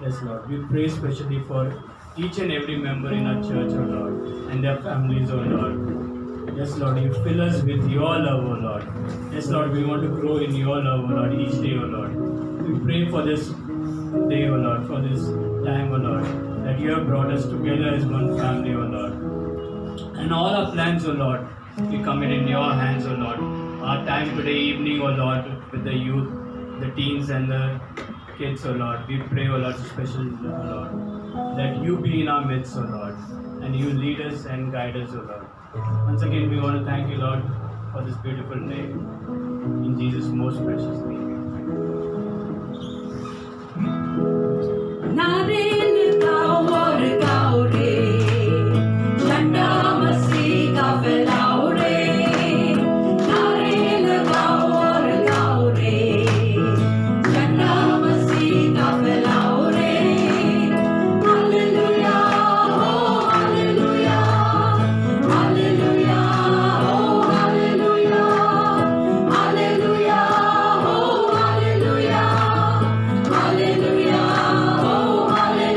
Yes, Lord. We pray especially for each and every member in our church, O Lord, and their families, O Lord. Yes, Lord, you fill us with your love, O Lord. Yes, Lord, we want to grow in your love, O Lord, each day, O Lord. We pray for this day, O Lord, for this time, O Lord, that you have brought us together as one family, O Lord. And all our plans, O Lord, we commit in your hands, O Lord. Our time today evening, O Lord, with the youth, the teens and the kids, O Lord. We pray, O Lord, special, O Lord, that you be in our midst, O Lord, and you lead us and guide us, O Lord. Once again, we want to thank you, Lord, for this beautiful day. In Jesus' most precious name. नारियल गाओ और गाओ रे, झंडा मसीह का फैलाओ रे। नारियल गाओ और गाओ रे, झंडा मसीह का फैलाओ रे। हालेलुया, ओ हालेलुया, हालेलुया, ओ हालेलुया, हालेलुया, ओ हालेलुया, हालेलुया, ओ hallelujah.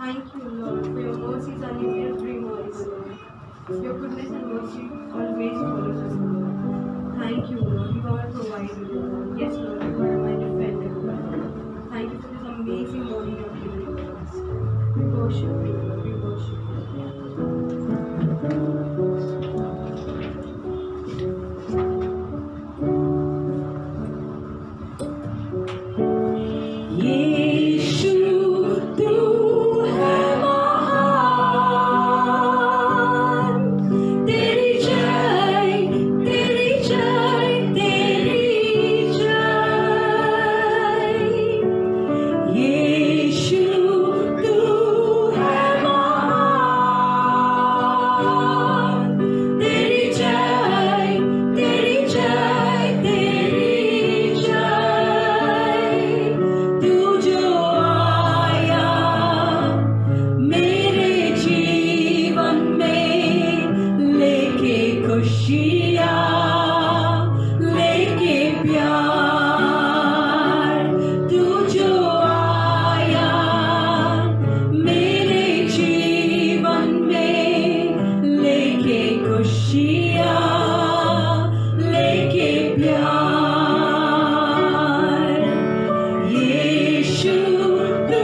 Thank you, Lord, for your mercies are new every morning, Lord. Your goodness and mercy always follows us, Lord. Thank you, Lord. You are my provider, Lord. Yes, Lord, you are my defender, Lord. Thank you for this amazing morning you have given to us. We worship you, Lord. We worship you. यीशु तू है महान, तेरी जय तेरी जय तेरी जय। यीशु तू है महान, तेरी जय तेरी जय तेरी जय। तू जो आया मेरे जीवन में लेके खुशियाँ लेके प्यार। तू जो आया मेरे जीवन में लेके खुशियाँ लेके प्यार। यीशु तू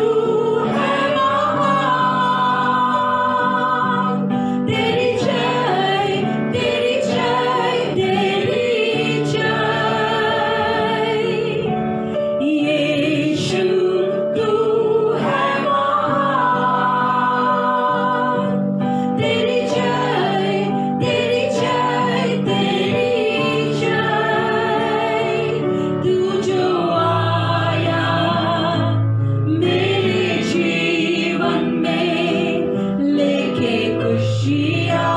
है महान, तेरी जय तेरी जय तेरी जय। यीशु तू है महान, तेरी जय तेरी जय तेरी जय। तू जो आया मेरे जीवन में लेके खुशियाँ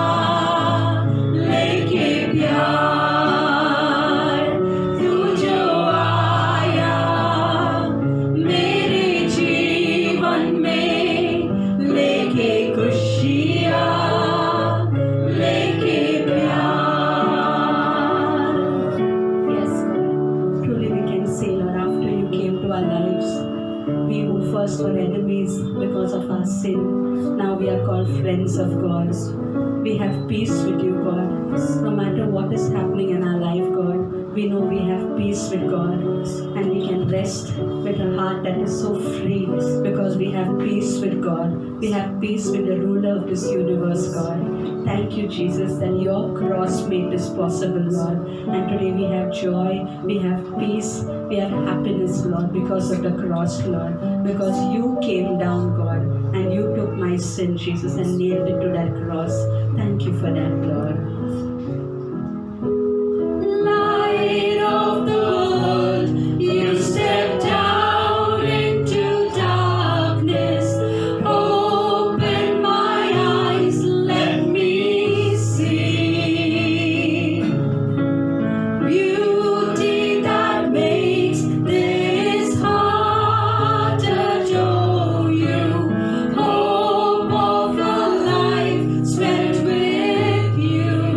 लेके प्यार। तू जो आया मेरे जीवन में लेके खुशियाँ लेके प्यार। Yes, Lord. Truly we can say, Lord, after you came to our lives, we who first were enemies because of our sin, now we are called friends of God. We have peace with you, God. No matter what is happening in our life, God, we know we have peace with God, and we can rest with a heart that is so free because we have peace with God. We have peace with the ruler of this universe, God. Thank you, Jesus, that your cross made this possible, Lord. And today we have joy, we have peace, we have happiness, Lord, because of the cross, Lord. Because you came down, God, and you took my sin, Jesus, and nailed it to that cross. Thank you for that, Lord. Light of the world, you stepped down into darkness. Open my eyes, let me see beauty that makes this heart adore you. Hope of a life spent with you.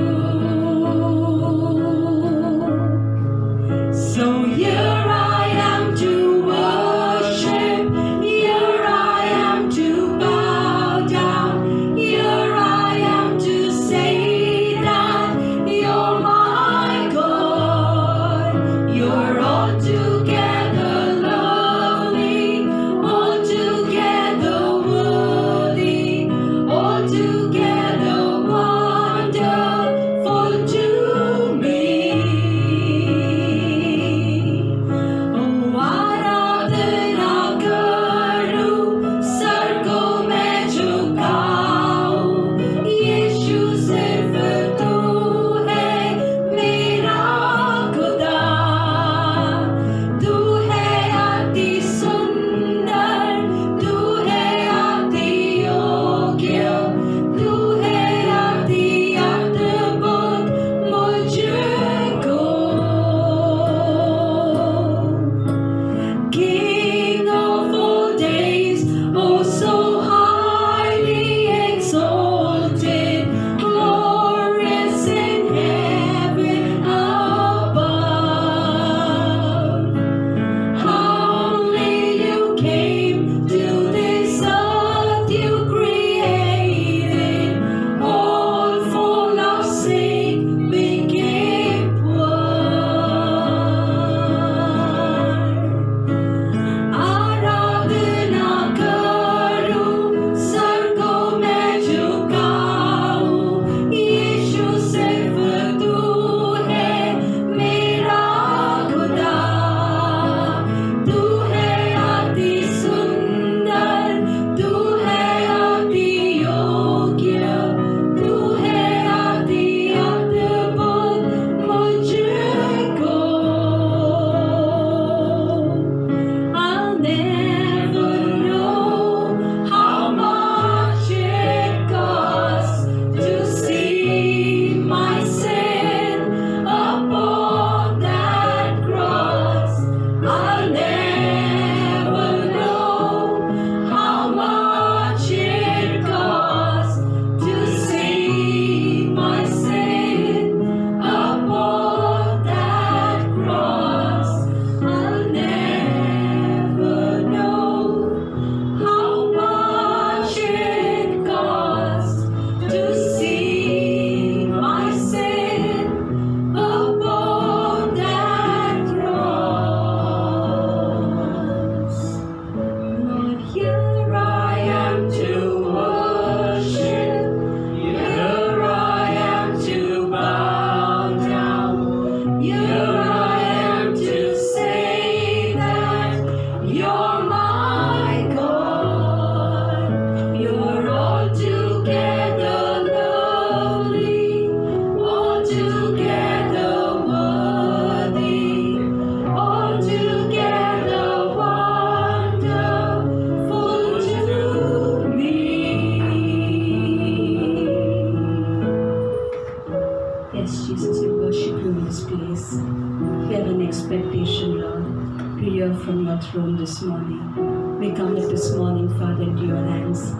hear from your throne this morning. We commit this morning, Father, into your hands.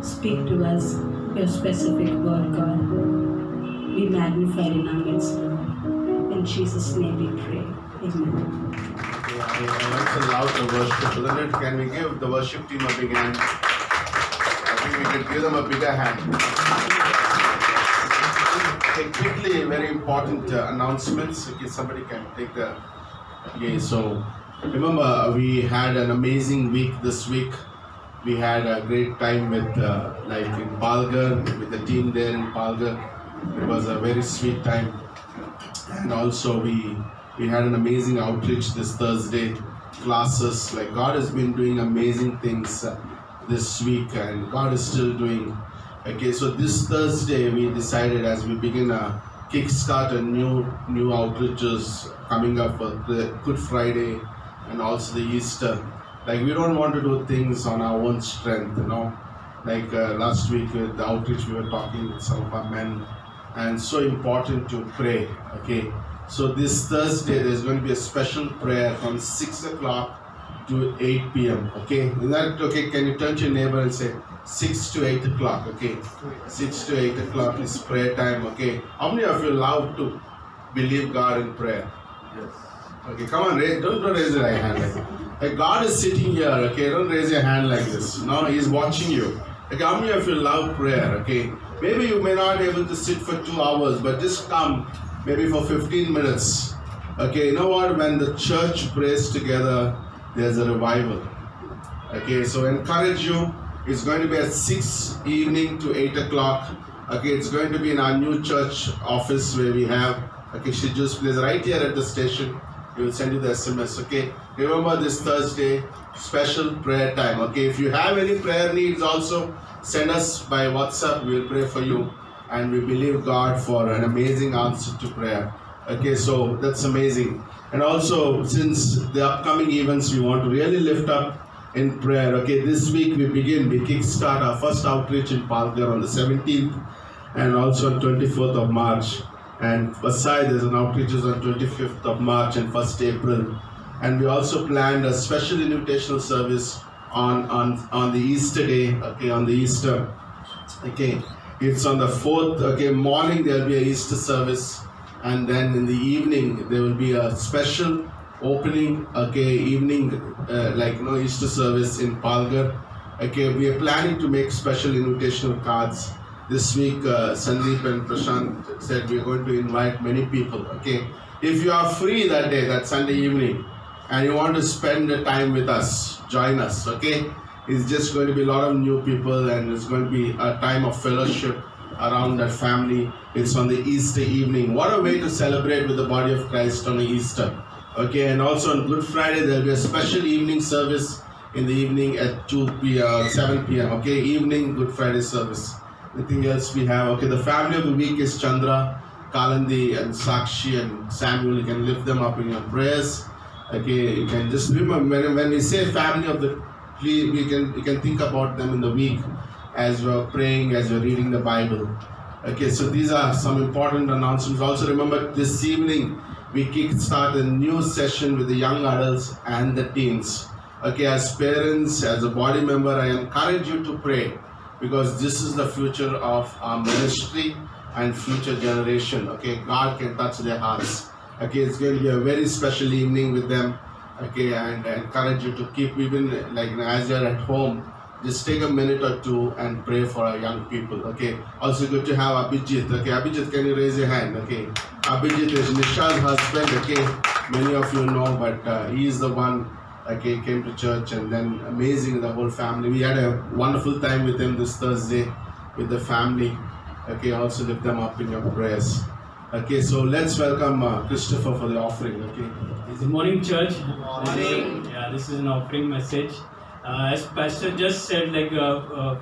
Speak to us your specific word, God. Be magnified in our midst, Lord. In Jesus' name we pray. Amen. Let's allow the worship. Leonard, can we give the worship team a big hand? I think we could give them a bigger hand. Okay, quickly, very important announcements. Okay, somebody can take the. Okay, so remember, we had an amazing week this week. We had a great time with, like in Palghar, with the team there in Palghar. It was a very sweet time. And also, we had an amazing outreach this Thursday. Classes, like God has been doing amazing things this week, and God is still doing. Okay, so this Thursday we decided, as we begin a kickstart a new outreaches coming up for the Good Friday and also the Easter. Like, we don't want to do things on our own strength, you know. Like last week with the outreach, we were talking with some of our men, and so important to pray. Okay, so this Thursday there's going to be a special prayer from 6 o'clock to 8 p.m. Okay, is that okay? Can you turn to your neighbor and say 6 to 8 o'clock? Okay, 6 to 8 o'clock is prayer time. Okay, how many of you love to believe God in prayer? Yes. Okay, come on, don't raise your right hand. Like God is sitting here, okay, don't raise your hand like this. No, He's watching you. Okay, how many of you love prayer, okay? Maybe you may not be able to sit for 2 hours, but just come maybe for 15 minutes. Okay, you know what? When the church prays together, there's a revival. Okay, so encourage you. It's going to be at 6 evening to 8 o'clock. Okay, it's going to be in our new church office where we have, okay, Shiju's place right here at the station. We will send you the SMS, okay? Remember this Thursday, special prayer time, okay? If you have any prayer needs also, send us by WhatsApp. We will pray for you. And we believe God for an amazing answer to prayer. Okay, so that's amazing. And also, since the upcoming events, we want to really lift up in prayer. Okay, this week we kickstart our first outreach in Palghar on the 17th and also on 24th of March. And Vasai, there's an outreach on 25th of March and 1st April. And we also planned a special invitational service on the Easter day, okay, on the Easter. Okay, it's on the 4th, okay, morning there will be a Easter service. And then in the evening, there will be a special opening, okay, evening, Easter service in Palghar. Okay, we are planning to make special invitational cards. This week, Sandeep and Prashant said we are going to invite many people, okay. If you are free that day, that Sunday evening, and you want to spend the time with us, join us, okay. It's just going to be a lot of new people, and it's going to be a time of fellowship around that family. It's on the Easter evening. What a way to celebrate with the body of Christ on Easter. Okay, and also on Good Friday, there will be a special evening service in the evening at 7 p.m. Okay, evening Good Friday service. Anything else we have? Okay, the family of the week is Chandra, Kalandi, and Sakshi, and Samuel. You can lift them up in your prayers. Okay, you can just remember when we say family of the, you can think about them in the week as we're praying, as we're reading the Bible. Okay, so these are some important announcements. Also remember, this evening we kickstart a new session with the young adults and the teens. Okay, as parents, as a body member, I encourage you to pray, because this is the future of our ministry and future generation. Okay, God can touch their hearts. Okay, it's going to be a very special evening with them. Okay, and I encourage you to keep, even as you're at home, just take a minute or two and pray for our young people. Okay, also good to have Abhijit. Okay, Abhijit, can you raise your hand? Okay, Abhijit is Nisha's husband. Okay, many of you know, but he is the one. Okay, came to church, and then amazing, the whole family. We had a wonderful time with him this Thursday with the family. Okay, also lift them up in your prayers. Okay, so let's welcome Christopher for the offering. Okay. Good morning, church. Morning. This is an offering message. As Pastor just said,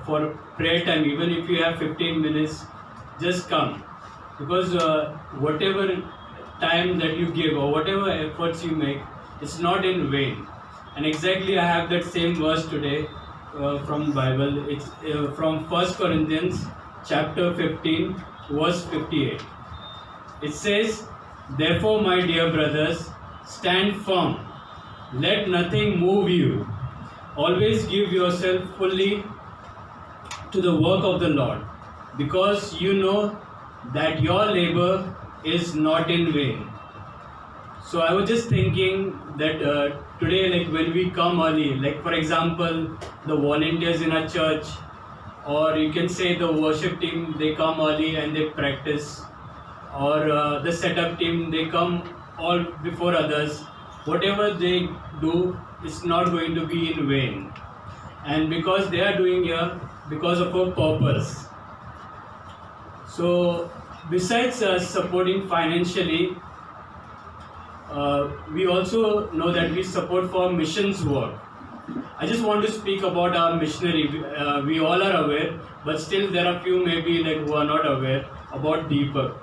for prayer time, even if you have 15 minutes, just come. Because whatever time that you give or whatever efforts you make, it's not in vain. And exactly, I have that same verse today from Bible. It's from 1 Corinthians chapter 15, verse 58. It says, "Therefore, my dear brothers, stand firm, Let nothing move you. Always give yourself fully to the work of the Lord, because you know that your labor is not in vain. So I was just thinking that today, like when we come early, like for example, the volunteers in our church, or you can say the worship team, they come early and they practice, or the setup team, they come all before others. Whatever they do is not going to be in vain, and because they are doing here because of a purpose. So besides supporting financially, we also know that we support for missions work. I just want to speak about our missionary. We all are aware, but still there are few maybe like who are not aware about Deepak.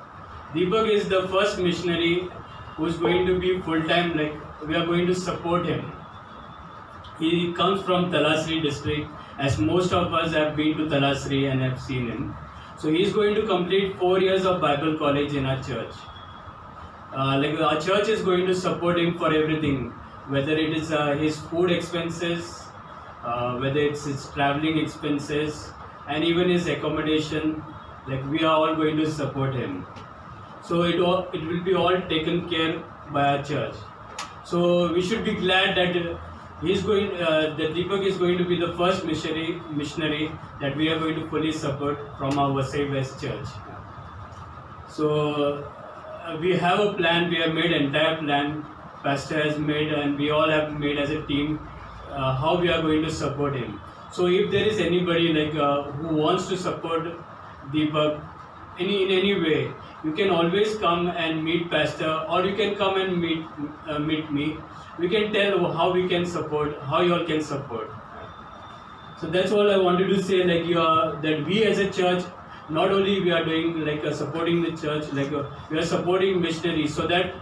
Deepak is the first missionary who is going to be full time. Like we are going to support him. He comes from Talasri district, as most of us have been to Talasri and have seen him. So he is going to complete 4 years of Bible college in our church. Like our church is going to support him for everything, whether it is his food expenses, whether it's his traveling expenses, and even his accommodation. Like we are all going to support him. So it will be all taken care by our church. So we should be glad that that Deepak is going to be the first missionary that we are going to fully support from our Vasai West Church. So we have a plan. We have made entire plan. Pastor has made, and we all have made as a team how we are going to support him. So if there is anybody like who wants to support Deepak in any way, you can always come and meet Pastor, or you can come and meet me. We can tell how we can support, how you all can support. So that's all I wanted to say. Like that we as a church, not only we are doing like supporting the church, like we are supporting missionaries, so that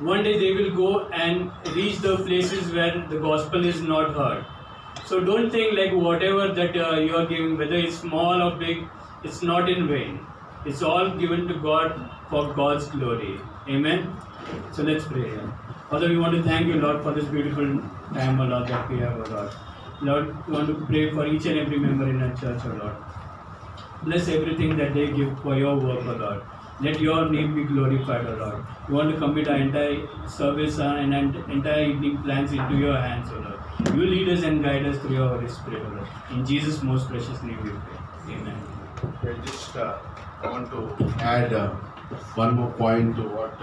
one day they will go and reach the places where the gospel is not heard. So don't think like whatever that you are giving, whether it's small or big, it's not in vain. It's all given to God for God's glory. Amen. So let's pray. Father, we want to thank you, Lord, for this beautiful time, O Lord, that we have, O Lord. Lord, we want to pray for each and every member in our church, O Lord. Bless everything that they give for your work, O Lord. Let your name be glorified, O Lord. We want to commit our entire service and entire evening plans into your hands, O Lord. You lead us and guide us through your Holy Spirit, O Lord. In Jesus' most precious name we pray. Amen. I want to add one more point to what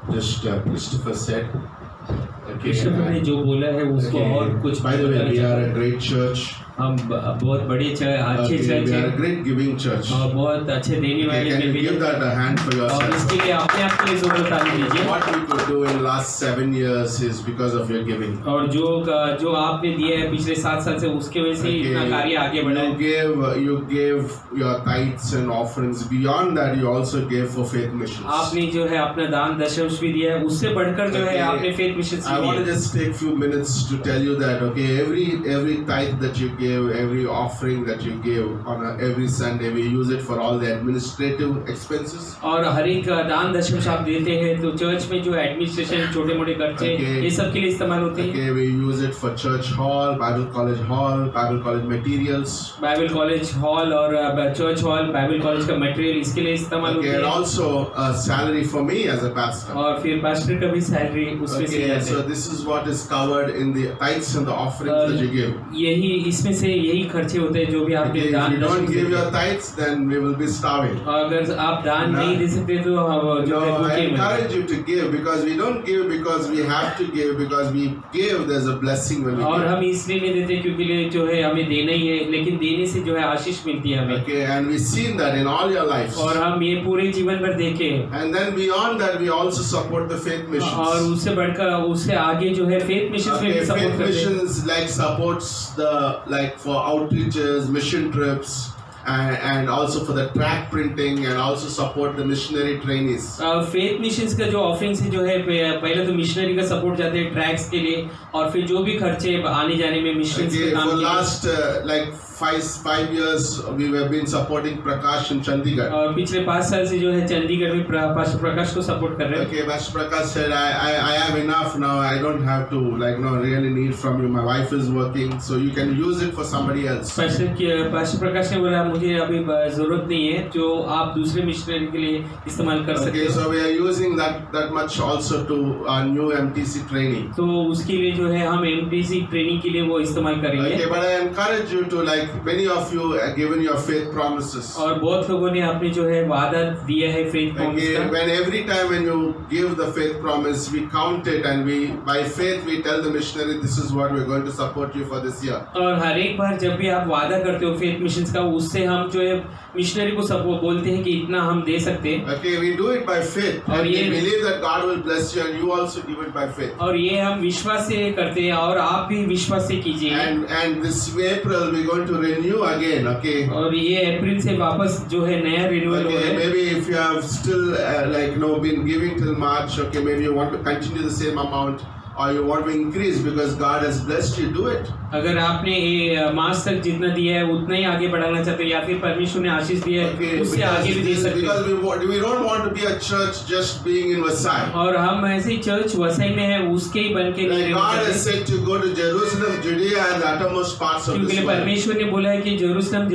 Christopher said. Christopher ने जो बोला है उसको और कुछ By the way, we are a great church. हम बहुत बड़ी अच्छी चर्च We है are a great giving church. और बहुत अच्छे देने वाले Can you भी give that a hand for और yourself? इसके लिए अपने आप के लिए जोरदार ताली दीजिए What we could do in last 7 years is because of your giving. और जो आपने दिया है पिछले 7 साल से उसके वजह से इतना कार्य आगे बढ़ा है You gave your tithes and offerings. Beyond that, you also gave for faith missions. आपने जो है अपना दान दशंश भी दिया है उससे बढ़कर जो है आपने faith mission I want to just take few minutes to tell you that every tithe that you give, every offering that you give on every Sunday, we use it for all the administrative expenses. और हर एक दान दशंश आप देते हैं तो church में जो administration छोटे मोटे खर्चे ये सब के लिए इस्तेमाल होते हैं Okay, we use it for church hall, Bible college materials. Bible college hall और चर्च हॉल बाइबल कॉलेज का मटेरियल इसके लिए इस्तेमाल Okay, होते and हैं also a salary for me as a pastor. और फिर पास्टर का भी सैलरी उसमें से Okay, जाते so हैं this is what is covered in the tithes and the offerings that you give. यही इसमें से यही खर्चे होते हैं जो भी आपने Okay, if दान you don't दशंश give देते your हैं। tithes, then we will be starving. अगर आप दान नहीं दे सकते तो हम जो है No, I भूखे मरेंगे। encourage you to give because we don't give because we have to give because we give. There's a blessing when we और give. हम इसलिए नहीं देते क्योंकि जो है हमें देना ही है लेकिन देने से जो है आशीष मिलती है हमें Okay, and we've seen that in all your lives. और हम ये पूरे जीवन भर देखे हैं And then beyond that, we also support the faith और missions. उससे बढ़कर उससे आगे जो है फेथ मिशन में Okay, भी सपोर्ट faith करते हैं missions like supports for outreaches, mission trips, and also for the track printing and also support the missionary trainees. Faith missions का जो ऑफरिंग्स है जो है पहले तो मिशनरी का सपोर्ट जाते हैं ट्रैक्स के लिए और फिर जो भी खर्चे आने जाने में मिशंस Okay, के काम for के लिए last like 5 years we have been supporting Prakash in Chandigarh. और पिछले 5 साल से जो है चंडीगढ़ में पास्टर प्रकाश को सपोर्ट कर रहे हैं। Okay, Pastor Prakash said, I have enough now. I don't have to really need from you. My wife is working, so you can use it for somebody else. Pastor Prakash ने बोला मुझे अभी जरूरत नहीं है, जो आप दूसरे मिशनरी के लिए इस्तेमाल कर सकते Okay, हो। so we are using that much also to our new MTC training. तो उसके लिए जो है हम MTC ट्रेनिंग के लिए वो इस्तेमाल करेंगे। Okay, but I encourage you to, like many of you have given your faith promises. और बहुत लोगों ने अपने जो है वादा दिया है फेथ प्रॉमिस Okay, का। when every time when you give the faith promise, we count it and we by faith we tell the missionary this is what we're going to support you for this year. और हर एक बार जब भी आप वादा करते हो faith missions का, उससे हम जो है मिशनरी को सपोर्ट बोलते हैं कि इतना हम दे सकते हैं। Okay, we do it by faith और and we ये believe that God will bless you and you also give it by faith. और ये हम विश्वास से करते हैं और आप भी विश्वास से कीजिए। And this April we're going to renew again. Okay. और ये अप्रैल से वापस जो है नया रिन्यूअल हो Okay, है। maybe if you have still been giving till March, okay, maybe you want to continue the same amount or you want to increase because God has blessed you, do it. अगर आपने मार्च तक जितना दिया है उतना ही आगे बढ़ाना चाहते हैं या फिर परमेश्वर ने आशीष दिया है Okay, उससे आगे भी दे सकते हैं। because we don't want to be a church just being in Vasai. और हम ऐसे ही चर्च वसई में है उसके ही बन के नहीं Like रहना God has चाहते, said to go to Jerusalem, Judea and the uttermost parts of क्योंकि this world. परमेश्वर ने बोला है कि जेरूशलम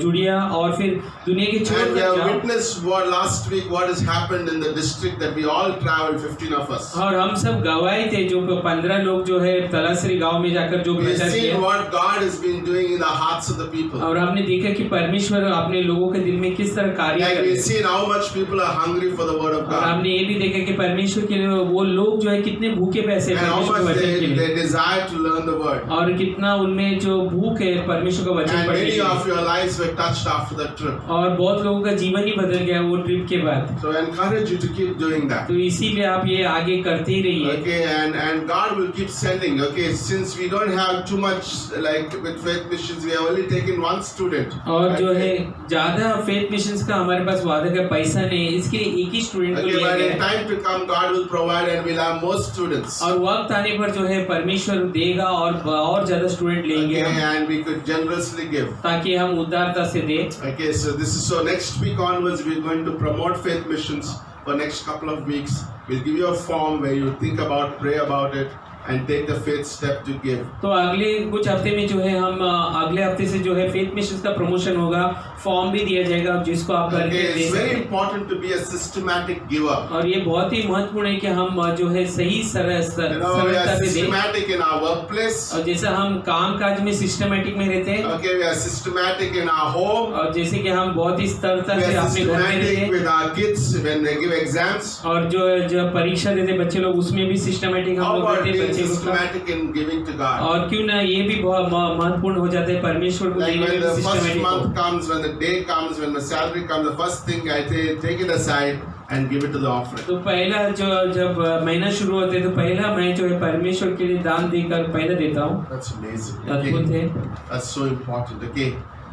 जुड़िया और फिर दुनिया के छोर And we तक have जाओ। witnessed last week what has happened in the district that we all traveled, 15 of us. और हम सब गवाही थे जो 15 लोग जो है तलासरी गांव में जाकर जो We have प्रचार seen किया what God has been doing in the hearts of the people. और हमने देखा कि परमेश्वर अपने लोगों के दिल में किस तरह कार्य Like कर we रहे have हैं। seen how much people are hungry for the word of और God. हमने ये भी देखा कि परमेश्वर के लिए वो लोग जो है कितने भूखे पैसे And how परमेश्वर के much वचन के लिए, they desire to learn the word. और कितना उनमें जो भूख है परमेश्वर का वचन And पढ़ने many की। of your lives were touched after that trip. और बहुत लोगों का जीवन ही बदल गया वो ट्रिप के बाद। So I encourage you to keep doing that. तो इसीलिए आप ये आगे करते ही रहिए। Okay, and God will keep sending. Okay, since we don't have too much like with faith missions, we have only taken one student. और जो Okay. है ज्यादा फेथ मिशंस का हमारे पास वादा का पैसा नहीं है, इसके लिए एक ही स्टूडेंट को Okay, लिया but गया in है। time to come, God will provide and we'll have more students. और वक्त आने पर जो है परमेश्वर देगा और ज्यादा स्टूडेंट लेंगे Okay, हम, and we could generously give. ताकि हम उदारता से दें। Okay, so next week onwards, we're going to promote faith missions for next couple of weeks. We'll give you a form where you think about, pray about it, and take the faith step to give. तो अगले कुछ हफ्ते में जो है हम अगले हफ्ते से जो है फेथ मिशंस का प्रमोशन होगा, फॉर्म भी दिया जाएगा जिसको आप Okay, करके दे it's very सकते हैं। important to be a systematic giver. और ये बहुत ही महत्वपूर्ण है कि हम जो है सही We सरलता are से दें। systematic in our workplace. और जैसा हम काम काज में सिस्टमेटिक में रहते हैं, Okay, we are systematic in our home. और जैसे कि हम बहुत ही सरलता We से are अपने घर में रहते systematic हैं, with our kids when they give exams. और जो परीक्षा देते हैं बच्चे लोग उसमें भी सिस्टमेटिक How हम लोग about रहते हैं being बच्चे को। systematic in giving to God? और क्यों ना ये भी बहुत महत्वपूर्ण हो जाता है परमेश्वर को Like देने when में the first सिस्टमेटिक हो। month comes, when the day comes, when the salary comes, the first thing I take it aside and give it to the offering. तो पहला जब महीना शुरू होते है तो पहला मैं जो है परमेश्वर के लिए दान देकर पहले देता हूँ। That's amazing. अद्भुत Okay. है। That's so important. Okay.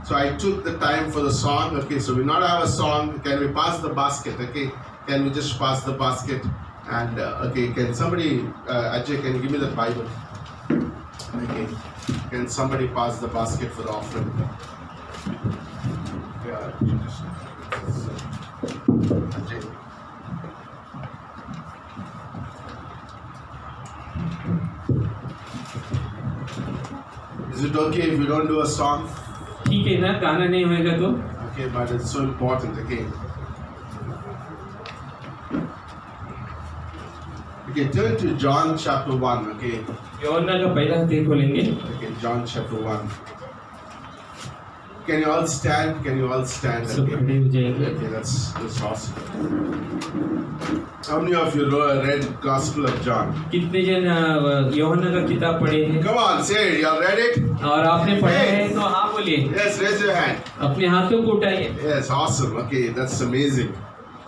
So I took the time for the song. Okay. So we not have a song. Can we pass the basket? Okay. Can we just pass the basket? And okay. Can somebody, Ajay, can you give me the Bible? Okay. Can somebody pass the basket for the offering? Yeah. Ajay. Is it okay if we don't do a song? ठीक है ना, गाना नहीं होएगा तो। Okay, but it's so important. Okay. Okay, turn to John chapter 1. Okay. यूहन्ना का पहला अध्याय खोलेंगे। Okay, John chapter 1. Can you all stand? Can you all stand? सब Okay. खड़े हो जाएंगे। Okay, that's awesome. How many of you read Gospel of John? कितने जन यूहन्ना का किताब पढ़े हैं? Come on, say it. Y'all read it? और आपने पढ़ा है तो हाँ बोलिए। Yes, raise your hand. अपने हाथों को उठाइए। Yes, awesome. Okay, that's amazing.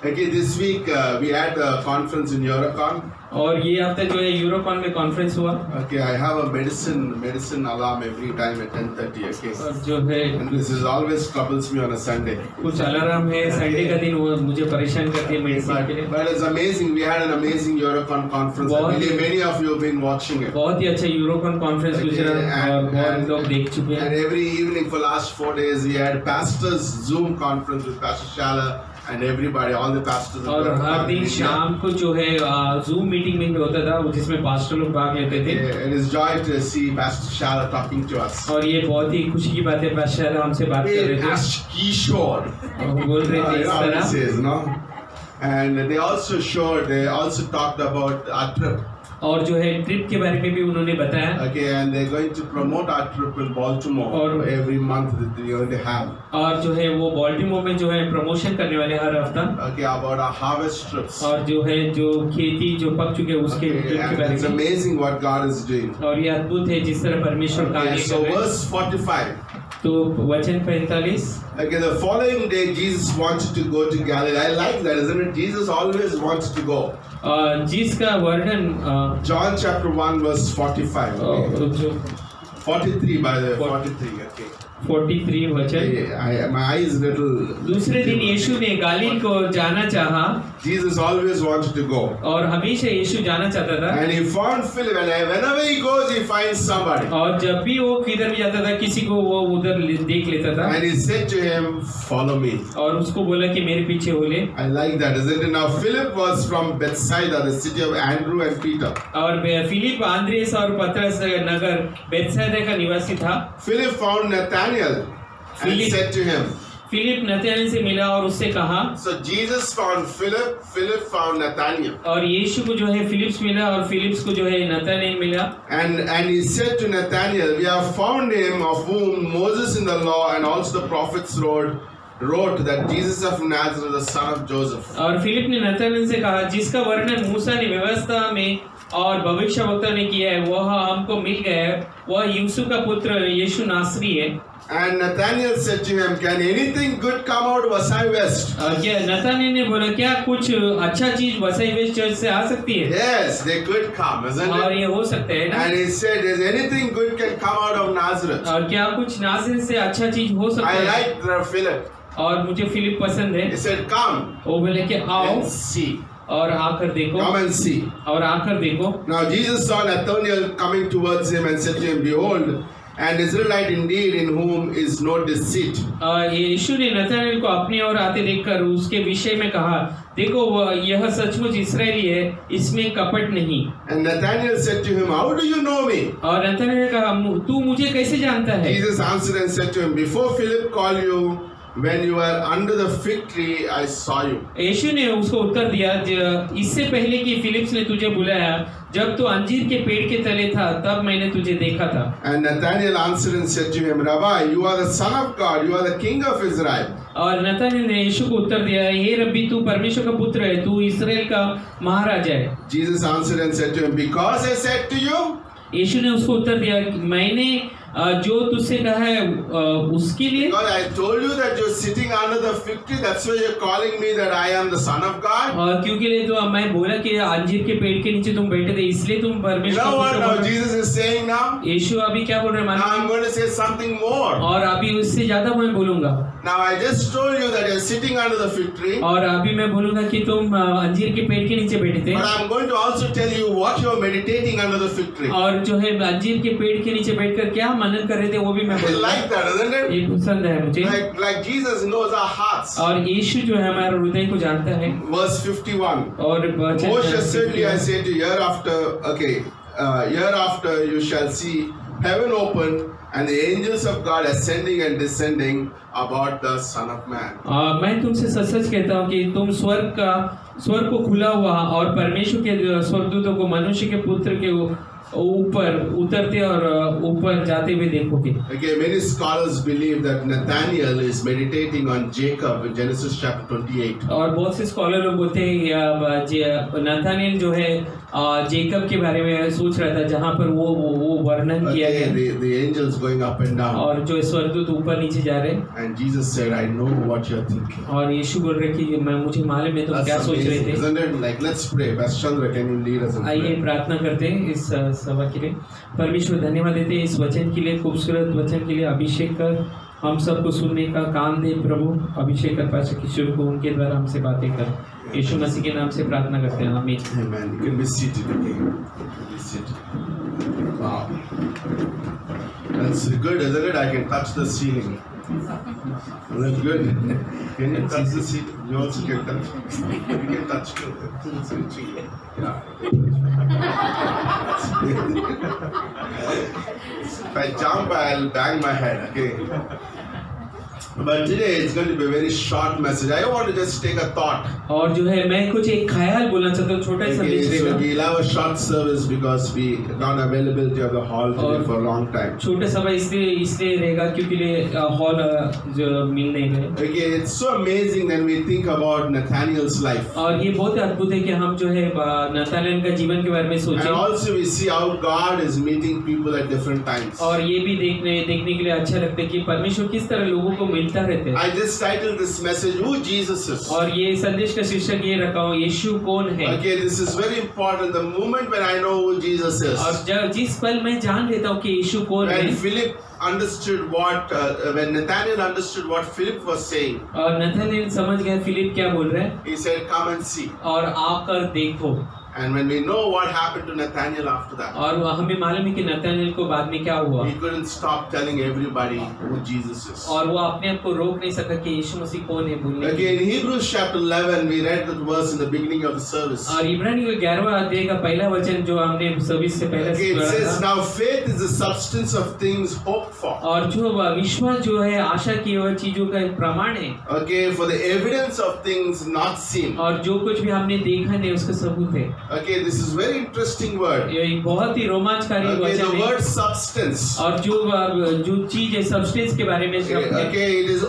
Okay, this week we had a conference in Eurocon. और ये हफ्ते जो है यूरोकॉन में कॉन्फ्रेंस हुआ Okay, I have a medicine alarm every time at 10:30. Okay, और जो है and this is always troubles me on a Sunday. कुछ अलार्म है संडे का दिन वो मुझे परेशान करती है मेडिसिन के लिए। But it's amazing. We had an amazing Eurocon conference. I बहुत- believe many of you have been watching it. बहुत ही अच्छा यूरोकॉन कॉन्फ्रेंस गुजरा और बहुत लोग देख चुके And हैं। every evening for last 4 days, we had pastors Zoom conference with Pastor Shala and everybody, all the pastors. और हर दिन शाम को जो है जूम मीटिंग में होता था जिसमें पास्टर लोग भाग लेते थे। It is joy to see Pastor Shala talking to us. और ये बहुत ही खुशी की बात है पास्टर हमसे बात कर रहे थे Ask Kishore. और वो बोल रहे थे You इस know how तरह। it says, no? And they also talked about our trip. और जो है ट्रिप के बारे में भी उन्होंने बताया। Okay, and they're going to promote our trip in Baltimore और- every month that they're going to have. और जो है वो बाल्टीमोर में जो है प्रमोशन करने वाले हर हफ्ता Okay, about our harvest trips. और जो है जो खेती जो पक चुके हैं उसके Okay, ट्रिप के and बारे it's में। amazing what God is doing. और ये अद्भुत है जिस तरह परमेश्वर Okay, कार्य so कर रहे हैं। verse 45. तो वचन 45 Okay, the following day Jesus wanted to go to Galilee. I like that, isn't it? Jesus always wants to go. जिसका वर्णन John chapter 1 verse 45. Okay. जो 43 by the way, 43. Okay. 43 वचन। My eyes little. दूसरे दिन यीशु ने गालील को जाना चाहा Jesus always wanted to go. और हमेशा यीशु जाना चाहता था And he found Philip, and whenever he goes, he finds somebody. और जब भी वो किधर भी जाता था किसी को वो उधर देख लेता था And he said to him, "Follow me." और उसको बोला कि मेरे पीछे हो ले। I like that, isn't it? Now Philip was from Bethsaida, the city of Andrew and Peter. और फिलिप आंद्रेस और पतरस नगर बेथसाइदा का निवासी था। Philip found Nathanael and Philip- said to him. Philip Nathanael से मिला और उससे कहा So Jesus found Philip, Philip found Nathanael. और यीशु को जो है फिलिप्स मिला और फिलिप्स को जो है नतनएल मिला। And he said to Nathanael, "We have found him of whom Moses in the law and also the prophets wrote that Jesus of Nazareth, the son of Joseph." और फिलिप ने नतनएल से कहा जिसका वर्णन मूसा ने व्यवस्था में और भविष्यवक्ता ने किया है वह हमको मिल गया है, वह यूसुफ का पुत्र यीशु नासरी है। And Nathanael said to him, "Can anything good come out of Vasai West?" क्या नतनएल ने बोला क्या कुछ अच्छा चीज वसई वेस्ट चर्च से आ सकती है? Yes, they could come, isn't और it? ये हो सकता है ना? And he said, "Is anything good can come out of Nazareth?" और क्या कुछ नाज़रेत से अच्छा चीज हो सकता I है? like Philip. और मुझे फिलिप पसंद है। He said, "Come वो बोले कि आओ and see. और आकर देखो Come and see." और आकर देखो। Now Jesus saw Nathanael coming towards him and said to him, "Behold, an Israelite indeed, in whom is no deceit." यीशु ने नतनएल को अपनी ओर आते देखकर उसके विषय में कहा देखो यह सचमुच इस्राएली है इसमें कपट नहीं। And Nathanael said to him, "How do you know me?" और नतनएल ने कहा तू मुझे कैसे जानता है? Jesus answered and said to him, "Before Philip called you, when you were under the fig tree, I saw you." यीशु ने उसको उत्तर दिया इससे पहले कि फिलिप्स ने तुझे बुलाया जब तू अंजीर के पेड़ के तले था तब मैंने तुझे देखा था। And Nathanael answered and said to him, "Rabbi, you are the Son of God, you are the King of Israel." और नतनएल ने यीशु को उत्तर दिया हे रब्बी तू परमेश्वर का पुत्र है तू इस्राएल का महाराजा है। Jesus answered and said to him, "Because I said to you, यीशु ने उसको उत्तर दिया मैंने जो तुझसे कहा है उसके लिए because I told you that you're sitting under the fig tree, that's why you're calling me that I am the Son of God." क्योंकि लिए तो मैं बोला कि अंजीर के पेड़ के नीचे तुम बैठे थे इसलिए तुम You परमेश्वर know का what पुत्र now बोल रहे हो। Jesus is saying now? यीशु अभी क्या बोल रहे हैं Now I'm मानो going to say something more. और अभी उससे ज्यादा मैं बोलूंगा Now I just told you that you're sitting under the fig tree, और अभी मैं बोलूंगा कि तुम अंजीर के पेड़ के नीचे बैठे थे but I'm going to also tell you what you're meditating under the fig tree. और जो है अंजीर के पेड़ के नीचे बैठकर क्या मनन कर रहे थे वो भी मैं I बोलूंगा। like that, isn't it? ये पसंद है मुझे Like Jesus knows our hearts. और यीशु जो है हमारे हृदय को जानता है Verse 51. और Most assuredly I say to you, hereafter you shall see heaven open and the angels of God ascending and descending about the Son of Man. मैं तुमसे सच सच कहता हूँ कि तुम स्वर्ग को खुला हुआ और परमेश्वर के स्वर्गदूतों को मनुष्य के पुत्र के ऊपर उतरते और ऊपर जाते हुए देखोगे। Okay, many scholars believe that Nathanael is meditating on Jacob in Genesis chapter 28. और बहुत से स्कॉलर लोग बोलते हैं नथानिएल जो है जेकब के बारे में सोच रहा था, जहाँ पर वो वर्णन किया Okay, गया the angels going up and down. और जो स्वर्गदूत ऊपर नीचे जा रहे हैं, And Jesus said, I know what you're thinking. और यीशु बोल रहे कि मैं मुझे मालूम है तुम क्या That's सोच रहे amazing, थे। isn't it? Like, let's pray. Pastor Chandra, can you lead us in आइए prayer? प्रार्थना करते हैं इस सभा के लिए। परमेश्वर धन्यवाद देते हैं इस वचन के लिए, खूबसूरत वचन के लिए। अभिषेक कर, हम सबको सुनने का काम दे प्रभु। अभिषेक कर पास्टर किशोर को, उनके द्वारा हमसे बातें कर। यीशु मसीह के नाम से प्रार्थना करते हैं, आमीन। Amen. You can be seated again. Be seated. Wow. That's good, isn't it? I can touch the ceiling. That's good. Can you touch the ceiling? You also can touch. You can touch too. It's reaching. Yeah. If I jump, I'll bang my head. Okay. But today it's going to be a very short message. I want to just take a thought. और जो है मैं कुछ एक ख्याल बोलना चाहता हूँ, छोटा सा संदेश Okay, so देगा। we'll have a short service because we not availability of the hall today for a long time. छोटा सभा इसलिए रहेगा क्योंकि हॉल जो मिल नहीं रहे। Okay, it's so amazing when we think about Nathaniel's life. और ये बहुत अद्भुत है कि हम जो है नतानिएल का जीवन के बारे में And सोचें, also we see how God is meeting people at different times. और ये भी देखने के लिए अच्छा लगता है कि परमेश्वर किस तरह लोगों को मिलता रहता है। I just titled this message, Who Jesus Is. और ये संदेश का शीर्षक ये रखा हूँ, यीशु कौन है। Okay, this is very important. The moment when I know who Jesus और is. जब जिस पल मैं जान लेता हूँ कि यीशु कौन है, When Philip understood when Nathaniel understood what Philip was saying, और नतानिएल समझ गया फिलिप क्या बोल रहा है, he said, Come and see. और आकर देखो। And when we know what happened to Nathaniel after that, और हमें मालूम है कि नतानिएल को बाद में क्या हुआ, he couldn't stop telling everybody who Jesus is. और वो अपने आप को रोक नहीं सका कि यीशु मसीह कौन है बोलने Okay, in Hebrews chapter 11, we read that verse in the beginning of the service. और इब्रानी के 11वां अध्याय का पहला वचन जो हमने सर्विस से पहले Okay, it पढ़ा says, था, Now faith is the substance of things hoped for. और जो विश्वास जो है आशा की हुई चीजों का एक प्रमाण है, Okay, for the evidence of things not seen. और जो कुछ भी हमने देखा नहीं उसका सबूत है। Okay, this is very interesting word. ये एक बहुत ही रोमांचकारी Okay, the वचन है। word substance. और जो चीज है सब्सटेंस के बारे में शब्द है, Okay, it is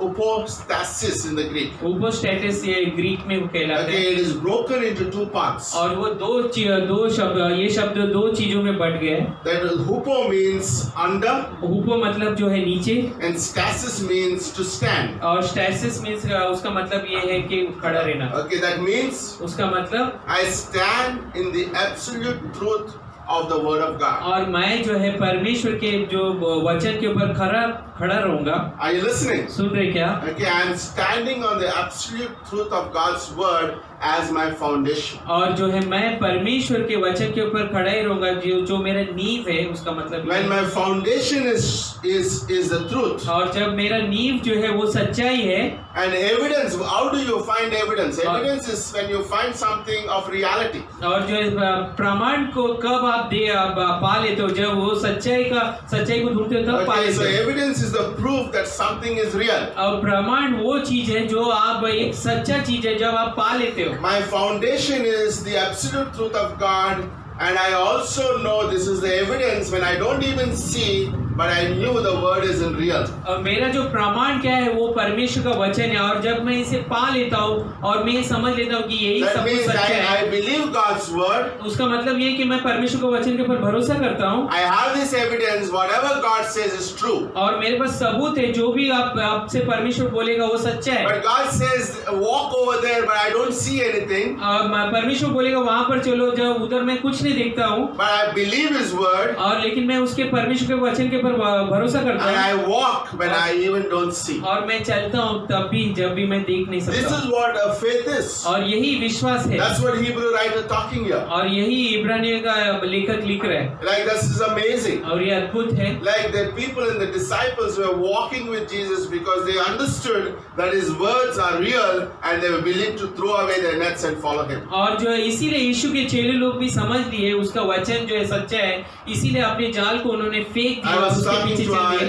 upostasis in the Greek. उपोस्टैटिस, ये ग्रीक में वो कहलाता Okay, है। it is broken into two parts. और वो दो शब्द दो चीजों में बढ़ गए हैं। That hupo means under हुपो मतलब जो है नीचे, and stasis means to stand. और स्टैसिस मीन्स उसका मतलब ये है कि खड़ा रहना। Okay, that means उसका मतलब I stand in the absolute truth of the word of God. और मैं जो है परमेश्वर के जो वचन के ऊपर खड़ा रहूंगा। Are you listening? सुन रहे क्या? Okay, I am standing on the absolute truth of God's word as my foundation. और जो है मैं परमेश्वर के वचन के ऊपर खड़ा ही रहूंगा, जो मेरा नींव है उसका मतलब When my foundation is the truth, और जब मेरा नींव जो है वो सच्चाई है, and evidence, how do you find evidence? Evidence is when you find something of reality. और जो है प्रमाण को कब आप पा लेते हो, जब वो सच्चाई को ढूंढते हो तब पा Okay, so लेते हो। evidence is the proof that something is real. और प्रमाण वो चीज है जो आप एक सच्चा चीज है जब आप पा लेते हो। My foundation is the absolute truth of God, and I also know this is the evidence when I don't even see, but I knew the word isn't real. और मेरा जो प्रमाण क्या है वो परमेश्वर का वचन है, और जब मैं इसे पा लेता हूँ और मैं समझ लेता हूँ कि यही That सब कुछ means सच्चा है, I believe God's word. उसका मतलब ये कि मैं परमेश्वर के वचन के ऊपर भरोसा करता हूँ, I have this evidence. Whatever God says is true. और मेरे पास सबूत है जो भी आपसे परमेश्वर बोलेगा वो सच्चा है। But God says, walk over there, but I don't see anything. परमेश्वर बोलेगा वहां पर चलो, जब उधर मैं कुछ नहीं देखता हूँ, But I believe His word, और लेकिन मैं उसके परमेश्वर के वचन के ऊपर भरोसा करता and हूँ, I walk when I even don't see. और मैं चलता हूँ तब भी जब भी मैं देख नहीं This सकता। is what faith is. और यही विश्वास है, That's what Hebrew writer talking here. और यही इब्रानियों का लेखक लिख रहा है, Like this is amazing. और ये अद्भुत है। Like the people and the disciples were walking with Jesus because they understood that His words are real, and they were willing to throw away their nets and follow Him. और जो है इसीलिए यीशु के चेले लोग भी समझ लिए लिए उसका वचन जो है सच्चा है, इसीलिए अपने जाल को उन्होंने फेंक दिया I और was उसके talking पीछे to चल दिए।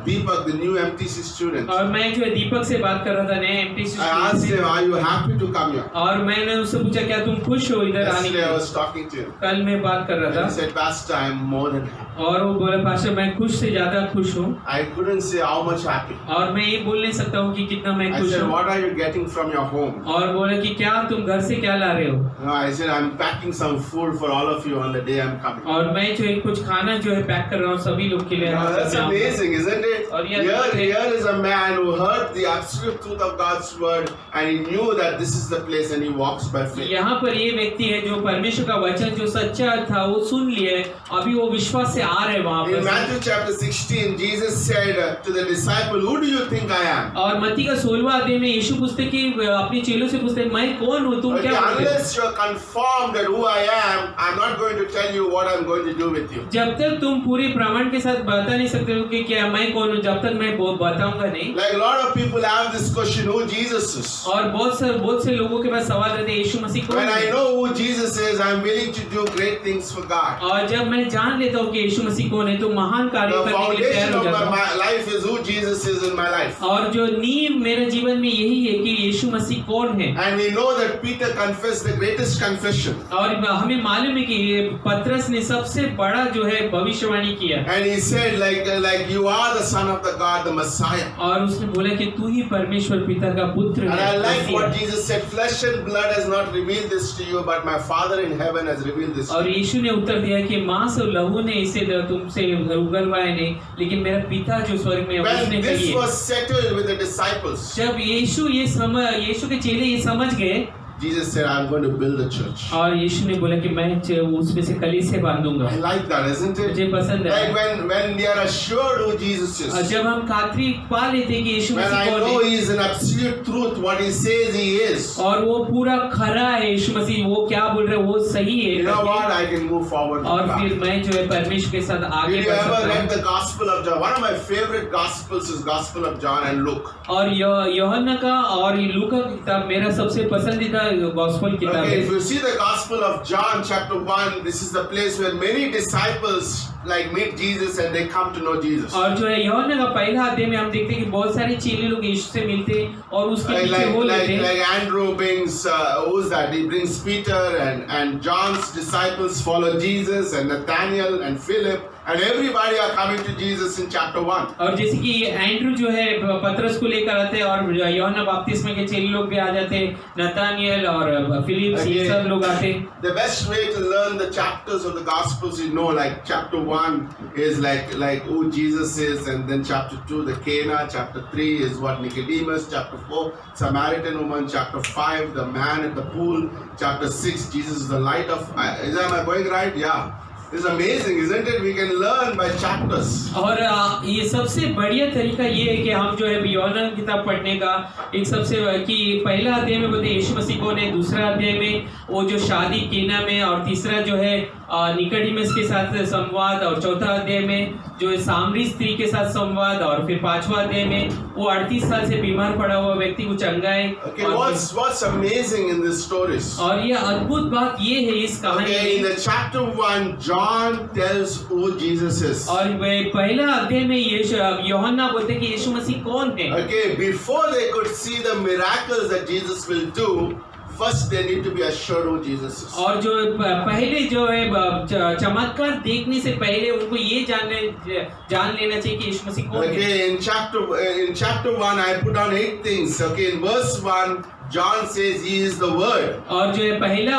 Deepak, the new MTC student. और मैं जो है दीपक से बात कर रहा था नए MTC I asked him, "Are you happy to come here?" और मैंने उससे पूछा क्या तुम खुश हो इधर आने Yesterday I के? was talking to him. कल मैं बात कर रहा And he था said, "Pastor, I'm more than happy." और वो बोला पास्टर मैं खुश से ज्यादा खुश हूँ, I couldn't say how much happy. और मैं ये बोल नहीं सकता हूँ कि कितना मैं I खुश said, हूँ। "What are you getting from your home?" और बोला कि क्या तुम घर से क्या ला रहे हो? No, I said, "I'm packing some food for all of you on the day I'm coming." और मैं जो है कुछ खाना जो है पैक कर रहा हूँ सभी लोग के लिए। Now, that's मैं आऊँगा। amazing, isn't it? और ये Here is a man who heard the absolute truth of God's word and he knew that this is the place and he walks by faith. यहाँ पर ये व्यक्ति है जो परमेश्वर का वचन जो सच्चा था वो सुन लिए, अभी वो विश्वास से आ रहे वहाँ In पर। Matthew chapter 16, Jesus said to the disciple, "Who do you think I am?" और मत्ती का 16वां अध्याय में यीशु पूछते कि अपने चेलों से पूछते मैं कौन हूँ, तुम Okay, क्या बोलते हो? unless you're confirmed that who I am, I'm not going to tell you what I'm going to do with you. जब तक तुम पूरी प्रमाण के साथ बता नहीं सकते हो कि क्या मैं कौन हूँ, जब तक मैं बताऊंगा नहीं। Like a lot of people have this question, who Jesus is. और बहुत से लोगों के पास सवाल रहते हैं यीशु मसीह कौन When I है? know who Jesus is, I'm willing to do great things for God. और जब मैं जान लेता हूँ कि यीशु मसीह कौन है तो महान कार्य The करने के लिए तैयार foundation हो of जाता हूँ। my life is who Jesus is in my life. और जो नींव मेरे जीवन में यही है कि यीशु मसीह कौन है। And we know that Peter confessed the greatest confession. और हमें मालूम है कि ये पतरस ने सबसे बड़ा जो है भविष्यवाणी किया And he said, like you are the son of the God, the Messiah. और उसने बोला कि तू ही परमेश्वर पिता का पुत्र And I है। like what Jesus said, flesh and blood has not revealed this to you, but my Father in heaven has revealed this to और you. यीशु ने उत्तर दिया कि मांस और लहू ने इसे तुमसे उगलवाया नहीं, लेकिन मेरा पिता जो स्वर्ग में है When उसने this कही है। was settled with the disciples, जब यीशु के चेले ये समझ गए, Jesus said, I'm going to build a church. और यीशु ने बोला कि मैं उसमें से कलीसिया बांधूंगा। I like that, isn't it? मुझे पसंद है। Like when we are assured who Jesus और is, जब हम खातरी पा लेते हैं कि यीशु when मसीह I कौन know है He is an absolute truth, what He says He is, और वो पूरा खरा है, यीशु मसीह वो क्या बोल रहे हैं वो सही है, you know what? I can move forward with और फिर God. मैं जो है परमेश्वर के साथ आगे Did you बढ़ ever सकता read हूँ। the Gospel of John? One of my favorite Gospels is Gospel of John and Luke. और यूहन्ना का और लूका की किताब मेरा सबसे पसंदीदा गॉस्पेल किताब Okay, है। if you see the Gospel of John chapter 1, this is the place where many disciples like meet Jesus and they come to know Jesus. और जो है यूहन्ना का पहला अध्याय में हम देखते हैं कि बहुत सारे चेले लोग यीशु से मिलते हैं और उसके पीछे हो लेते हैं। Like Andrew brings, who's that? He brings Peter and John's disciples follow Jesus and Nathaniel and Philip and everybody are coming to Jesus in chapter 1. और जैसे कि एंड्रू जो है पतरस को लेकर आते हैं और यूहन्ना बपतिस्मा के चेले लोग भी आ जाते हैं, नतानियल और फिलिप ये सब लोग आते हैं। The best way to learn the chapters of the Gospels, you know, like chapter 1 is like who Jesus is, and then chapter 2 the Cana, chapter 3 is what Nicodemus, chapter 4 Samaritan woman, chapter 5 the man at the pool, chapter 6 Jesus is the light of. Am I going right? Yeah. It's amazing, isn't it? We can learn by chapters. और ये सबसे बढ़िया तरीका ये है कि हम जो है यूहन्ना की किताब पढ़ने का एक सबसे कि पहला अध्याय में बोलते यीशु मसीह कौन है, दूसरा अध्याय में वो जो शादी केना में, और तीसरा जो है निकोडिमस के साथ संवाद, और चौथा अध्याय में जो है सामरी स्त्री के साथ संवाद, और फिर पांचवा अध्याय में वो 38 साल से बीमार पड़ा हुआ व्यक्ति को चंगाए। Okay, what's amazing in these stories? और ये अद्भुत बात ये है इस कहानी Okay, in में, the chapter 1, John tells who Jesus is. और पहला अध्याय में यूहन्ना बोलते हैं कि यीशु मसीह कौन है। Okay, before they could see the miracles that Jesus will do, first they need to be assured who Jesus is. और जो पहले जो है चमत्कार देखने से पहले उनको ये जान लेना चाहिए कि यीशु मसीह कौन है। Okay, in chapter 1, I put down 8 things. Okay, in verse 1, John says he is the word. और जो है पहला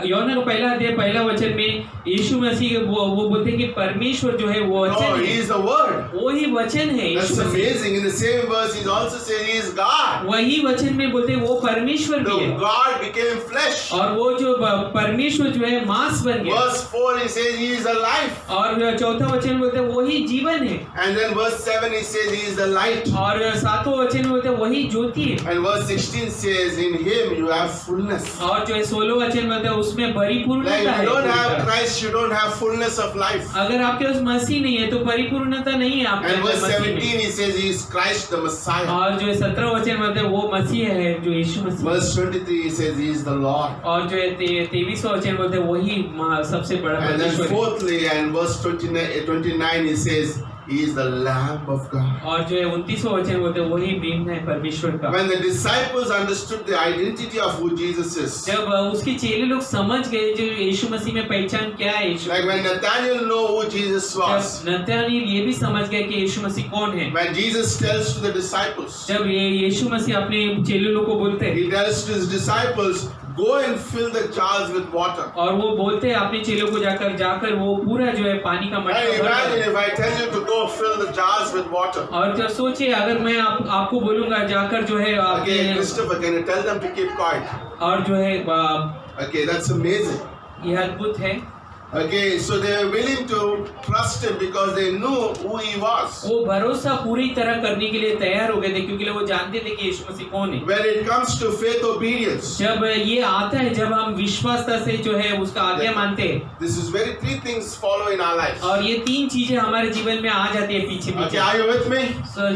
यूहन्ना का पहला अध्याय पहला वचन में यीशु मसीह वो बोलते हैं कि परमेश्वर जो है वो No, वचन he है, is the word. वही वचन है That's Yeshu Masih. amazing. In the same verse, he also says he is God. वही वचन में बोलते हैं वो परमेश्वर भी The है, God became flesh. और वो जो परमेश्वर जो है मांस बन गया। Verse 4, he says he is the life. और चौथा वचन में बोलते हैं वही जीवन है, And then verse 7, he says he is the light. और सातवां वचन में बोलते हैं वही ज्योति है, And verse 16 says says, in Him you have fullness. और जो है 16 वचन में है उसमें Like परिपूर्णता if है you don't have पूरी तरह। Christ, you don't have fullness of life. अगर आपके पास मसीह नहीं है तो परिपूर्णता नहीं है आपके And अंदर verse मसीह में। 17 he says he is Christ the Messiah. और जो है 17 वचन में है वो मसीह है जो यीशु मसीह। Verse 23 he says he is the Lord. और जो है 23वां वचन बोलते हैं वही सबसे बड़ा And then परमेश्वर है। fourthly, and verse 29 he says he is the Lamb of God. और जो है 29वां वचन बोलते हैं वही मेमना है परमेश्वर का। When the disciples understood the identity of who Jesus is, जब उसके चेले लोग समझ गए जो यीशु मसीह में पहचान क्या है यीशु, like when Nathaniel know who Jesus was, जब नतनाएल ये भी समझ गया कि यीशु मसीह कौन है, when Jesus tells to the disciples, जब ये यीशु मसीह अपने चेले लोग को बोलते हैं he tells to his disciples, go and fill the jars with water. और वो बोलते हैं अपने चेलों को जाकर वो पूरा जो है पानी का Now मटका भर imagine दो। if I tell you to go fill the jars with water. और जब सोचिए अगर मैं आपको बोलूंगा जाकर जो है Okay, आपके Christopher, can you tell them to keep quiet? और जो है Okay, that's amazing. ये अद्भुत है। Okay, so they were willing to trust him because they knew who he was. वो भरोसा पूरी तरह करने के लिए तैयार हो गए थे क्योंकि वो जानते थे कि यीशु मसीह कौन है। When it comes to faith obedience, जब ये आता है जब हम विश्वासता से जो है उसका आज्ञा मानते हैं this is very three things follow in our lives. और ये 3 चीजें हमारे जीवन में आ जाती है पीछे Okay, पीछे। are you with me?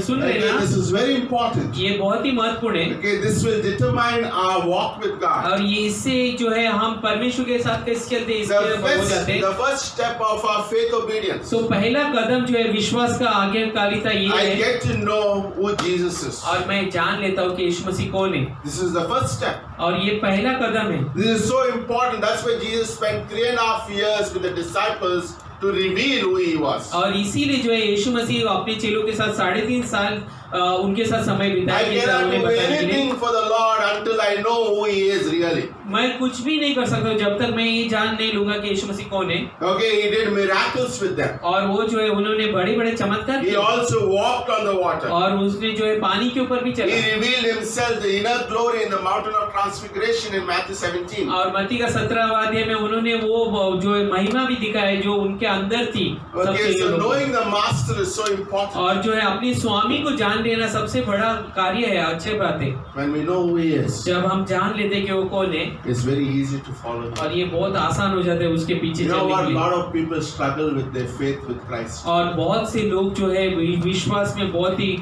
सुन रहे Okay, ना? this is very important. ये बहुत ही महत्वपूर्ण है Okay, this will determine our walk with God. और ये इससे जो है हम परमेश्वर के साथ कैसे चलते हैं इसके हो जाते हैं। The first step of our faith obedience. तो पहला कदम जो है विश्वास का आज्ञाकारिता ये I है get to know who Jesus is. और मैं जान लेता हूँ कि यीशु मसीह कौन है This is the first step. और ये पहला कदम है। This is so important. That's why Jesus spent 3.5 years with the disciples to reveal who he was. और इसीलिए जो है यीशु मसीह अपने चेलों के साथ 3.5 साल उनके साथ समय I बिताए cannot उन्हें do बताने के लिए। anything for the Lord until I know who he is really. मैं कुछ भी नहीं कर सकता जब तक मैं ये जान नहीं लूंगा कि यीशु मसीह कौन है। Okay, he did miracles with them. और वो जो है उन्होंने बड़े बड़े चमत्कार He किए also walked on the water. और उसने जो है पानी के ऊपर भी He चला revealed himself the inner glory in the mountain of transfiguration in Matthew 17. और मत्ती का 17वां अध्याय में उन्होंने वो जो है महिमा भी दिखाई जो उनके अंदर थी। सब Okay, चेलों so को। knowing the master is so important. और जो है अपने स्वामी को जान लेना सबसे बड़ा कार्य है। अच्छी बात है When we know who he is, जब हम जान लेते कि वो कौन है it's very easy to follow him. और ये बहुत आसान हो जाता है उसके पीछे You know चलने what? के A लिए। lot of people struggle with their faith with Christ. और बहुत से लोग जो है विश्वास में बहुत ही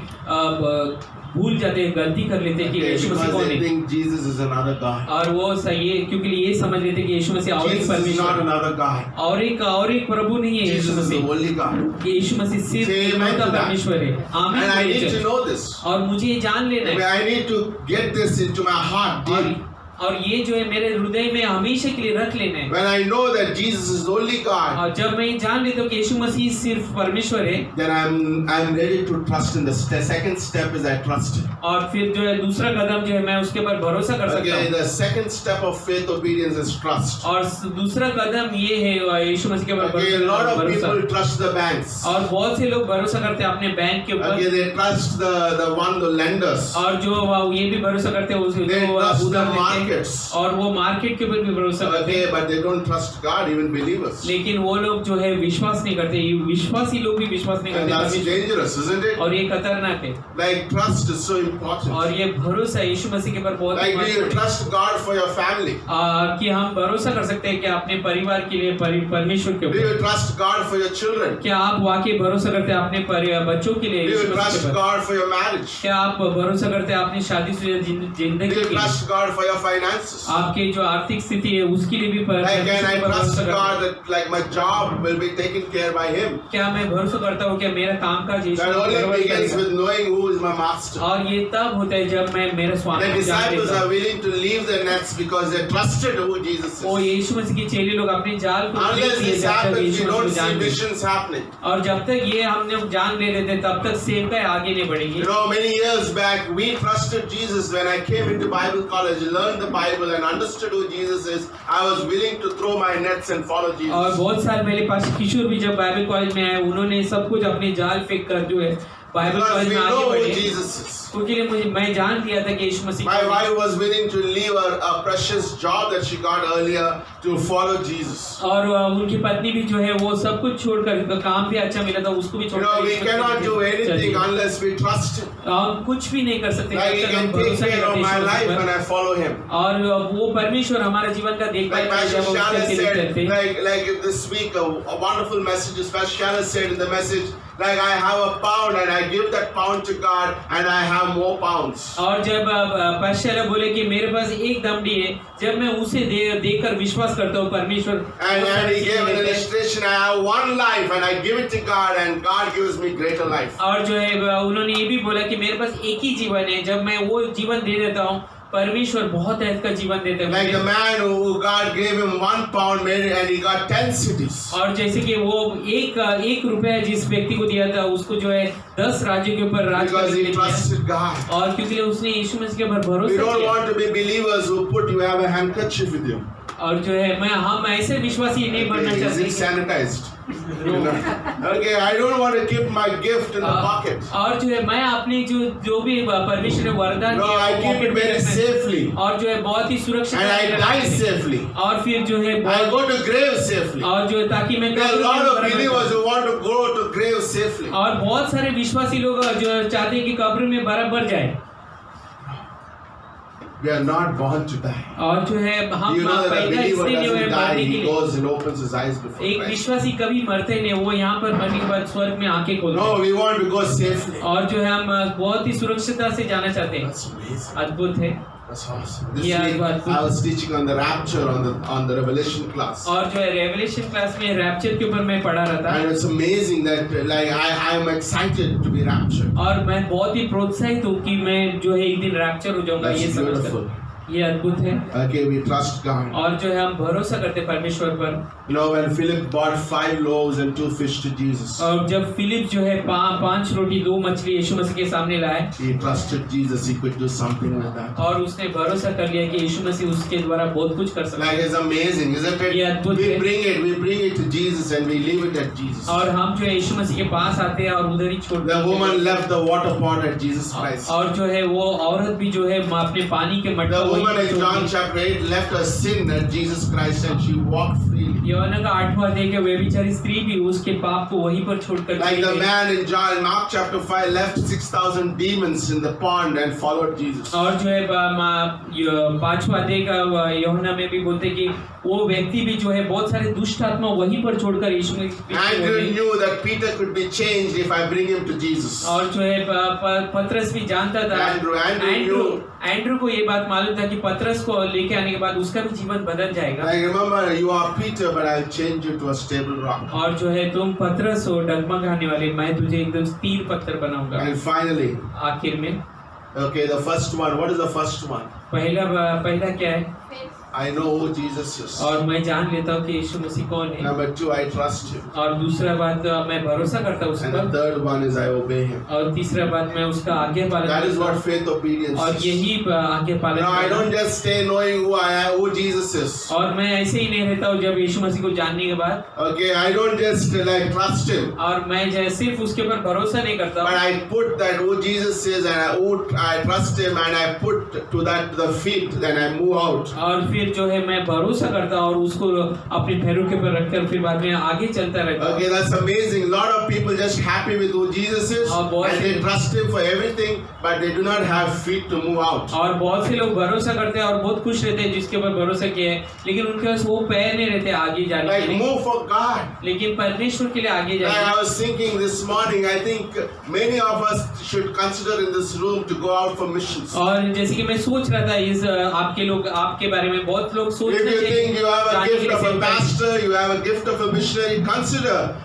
भूल जाते हैं, गलती कर लेते हैं कि Okay, यीशु मसीह because कौन they है think Jesus is another God. और वो सही है क्योंकि ये समझ लेते हैं कि यीशु मसीह और एक Jesus is not परमेश्वर another God. और एक प्रभु नहीं है यीशु Jesus is the Masih. only God. यीशु मसीह सिर्फ Say amen इकलौता to that. परमेश्वर है। आमीन And I need बोलिए। to know this. और मुझे ये जान लेना I mean, है I need to get this into my heart deep. और ये जो है मेरे हृदय में हमेशा के लिए रख लेना है। When I know that Jesus is the only God, और जब मैं ये जान लेता हूँ कि यीशु मसीह सिर्फ परमेश्वर है then I'm ready to trust in the second step is I trust Him. और फिर जो है दूसरा कदम जो है मैं उसके ऊपर भरोसा कर सकता Okay, हूँ। the second step of faith obedience is trust. और दूसरा कदम ये है यीशु मसीह के ऊपर Okay, a lot of भरोसा। people trust the banks. और बहुत से लोग भरोसा करते हैं अपने बैंक के Okay, ऊपर they trust the lenders. और जो ये भी भरोसा करते हैं They जो trust the उधार लेते हैं markets. और वो मार्केट के ऊपर भी भरोसा करते Okay, हैं but they don't trust God, even believers. लेकिन वो लोग जो है विश्वास नहीं करते। विश्वासी लोग भी विश्वास नहीं And करते that's परमेश्वर- dangerous, isn't it? और ये खतरनाक है। Like trust is so important. और ये भरोसा यीशु मसीह के ऊपर बहुत Like do you महत्वपूर्ण है। trust God for your family? कि हम भरोसा कर सकते हैं कि अपने परिवार के लिए परमेश्वर के Do you ऊपर trust God for your children? क्या आप वाकई भरोसा करते हैं अपने बच्चों के लिए Do you Yeshu Masih trust के ऊपर? God for your marriage? क्या आप भरोसा करते हैं अपनी शादीशुदा Do जिंदगी you के लिए? trust God for your finances? आपके जो आर्थिक स्थिति है उसके लिए भी Like can I परमेश्वर पर trust भरोसा करते God हैं? that like my job will be taken care by Him? क्या मैं भरोसा करता हूँ कि मेरा कामकाज यीशु That only बराबर begins करेगा? with knowing who is my master. और ये तब होता है जब मैं मेरा स्वामी The को जान disciples लेता are हूँ। willing to leave their nets because they trusted who Jesus वो is. यीशु मसीह के चेले लोग अपने जाल को Unless फेंक दिए this जब तक happens, Yeshu you Masih don't को see जान लेते। visions happening. और जब तक ये हमने जान ले लेते तब तक सेवकाई आगे नहीं बढ़ेगी। You know, many years back, we trusted Jesus when I came into Bible college, learned the Bible, and understood who Jesus is. I was willing to throw my nets and follow और Jesus. बहुत साल मेरे पास किशोर भी जब Bible college में आए उन्होंने सब कुछ अपने जाल फेंक कर जो है बाइबल Because कॉलेज we में आगे know who बढ़े Jesus is. उसके लिए मैं जान लिया था कि यीशु मसीह My wife was willing to leave a precious job that she got earlier to follow Jesus. और उनकी पत्नी भी जो है वो सब कुछ छोड़कर, काम भी अच्छा मिला था उसको भी You know, we cannot do anything unless we trust Him. हम कुछ भी नहीं कर सकते Like He जब तक हम can take भरोसा नहीं care of करते my Yeshu life Masih when पर। I follow Him. और वो परमेश्वर हमारे जीवन का देखभाल Like करते Pastor हैं, वो Shala उसके लिए said, चलते हैं। like this week, a wonderful message. Pastor Shala said in the message, like I have a pound and I give that pound to God and I have more pounds. और जब pastor बोले कि मेरे पास एक दमड़ी है, जब मैं उसे देकर विश्वास करता हूँ परमेश्वर, And he gave an illustration. I have one life and I give it to God and God gives me greater life. और जो है उन्होंने ये भी बोला कि मेरे पास एक ही जीवन है, जब मैं वो जीवन दे देता हूँ परमेश्वर बहुत ऐसा जीवन देते हैं। Like the man who God gave him 1 pound and he got 10 cities. और जैसे कि वो एक रुपया जिस व्यक्ति को दिया था उसको जो है 10 राज्यों के ऊपर राज Because करने के he लिए trusted God. और क्योंकि उसने यीशु मसीह के ऊपर We भरोसा don't किया। want to be believers who you have a handkerchief with you. और जो है हम ऐसे विश्वासी नहीं बनना Okay, is चाहते it sanitized? You know? Okay, I don't want to keep my gift in the pocket. और जो है मैं अपनी जो भी परमेश्वर ने वरदान No, I keep it very safely. और जो है बहुत ही सुरक्षित And I die safely. और फिर जो है I go to grave safely. और जो है ताकि मैं There are a lot of believers who want to go to grave safely. और बहुत सारे विश्वासी लोग जो चाहते हैं कि कब्र में बराबर जाए। We are not born to die. और जो है हम You know that a पैदा believer इसलिए जो है doesn't die. मरने के He लिए, goes and opens his eyes before एक Christ. विश्वासी कभी मरते नहीं, वो यहाँ पर मरने के बाद स्वर्ग में आंखें खोलते No, हैं। we want to go safely. और जो है हम बहुत ही सुरक्षितता से जाना चाहते हैं। That's amazing. अद्भुत है। That's awesome. This Yeah, week but- I was teaching on the rapture on the Revelation class. और जो है रेवलेशन क्लास में रैप्चर के ऊपर मैं पढ़ा रहा था। And it's amazing that like I am excited to be raptured. और मैं बहुत ही प्रोत्साहित हूँ कि मैं जो है एक दिन रैप्चर हो जाऊंगा, ये That's समझकर। beautiful. ये अद्भुत है। Okay, we trust God. और जो है हम भरोसा करते हैं परमेश्वर पर। You know, when Philip brought 5 loaves and 2 fish to Jesus, और जब फिलिप जो है 5 रोटी 2 मछली यीशु मसीह के सामने लाए he trusted Jesus. He could do something with that. और उसने भरोसा कर लिया कि यीशु मसीह उसके द्वारा बहुत कुछ कर सकता Like है। it's amazing, isn't it? ये अद्भुत We है। bring it to Jesus and we leave it at Jesus. और हम जो है यीशु मसीह के पास आते हैं और उधर ही छोड़ The देते हैं। woman left the water pot at Jesus Christ. और जो है वो औरत भी जो है अपने पानी के मटका The वहीं woman पर in छोड़ John the. chapter 8 left her sin at Jesus Christ and she walked freely. यूहन्ना का 8वां अध्याय के व्यभिचारी स्त्री भी उसके पाप को वहीं पर छोड़कर Like चली the गई। man in Mark chapter 5 left 6,000 demons in the pond and followed Jesus. और जो है 5वां अध्याय का यूहन्ना में भी बोलते हैं कि वो व्यक्ति भी जो है बहुत सारे दुष्ट आत्मा वहीं पर छोड़कर यीशु के पीछे हो Andrew गए। knew that Peter could be changed if I bring him to Jesus. और जो है पतरस भी जानता था। एंड्रू को ये बात मालूम था कि पतरस को लेके आने के बाद उसका भी जीवन बदल जाएगा। Like remember, you are Peter, but I'll change you to a stable rock. और जो है तुम पतरस हो डगमगाने वाले, मैं तुझे एकदम स्थिर पत्थर बनाऊंगा। And finally, आखिर में okay, the first one. What is the first one? पहला क्या है? I know who Jesus is. और मैं जान लेता हूँ कि यीशु मसीह कौन है। Number 2, I trust him. और दूसरा बात मैं भरोसा करता हूँ उस And the पर। third one is I obey him. और तीसरा बात मैं उसका आज्ञा पालन That is करता what हूँ। faith obedience और is. यही आज्ञा पालन No, I करता don't हूँ। just stay knowing who I am, who Jesus is. और मैं ऐसे ही नहीं रहता हूँ जब यीशु मसीह को जानने के बाद। Okay, I don't just like trust him, और मैं सिर्फ उसके ऊपर भरोसा नहीं करता but हूँ, I put that who Jesus is and I trust him and I put to that the feet and I move out. और फिर जो है मैं भरोसा करता हूँ और उसको अपने पैरों के ऊपर रखकर फिर बाद में आगे चलता रहता हूँ। Okay, that's amazing. Lot of people just happy with who Jesus is and they trust him for everything, but they do not have feet to move out. और बहुत से लोग भरोसा करते हैं और बहुत खुश रहते हैं जिसके ऊपर भरोसा किया है, लेकिन उनके पास वो पैर नहीं रहते आगे जाने के Like लिए। move for God. लेकिन परमेश्वर के लिए आगे Like जाए। I was thinking this morning, I think many of us should consider in this room to go out for missions. और जैसे कि मैं सोच रहा था इस आपके लोग आपके बारे में बहुत लोग If सोचना you think you have a जाने के gift लिए of a सेवकाई। pastor, you have a gift of a missionary,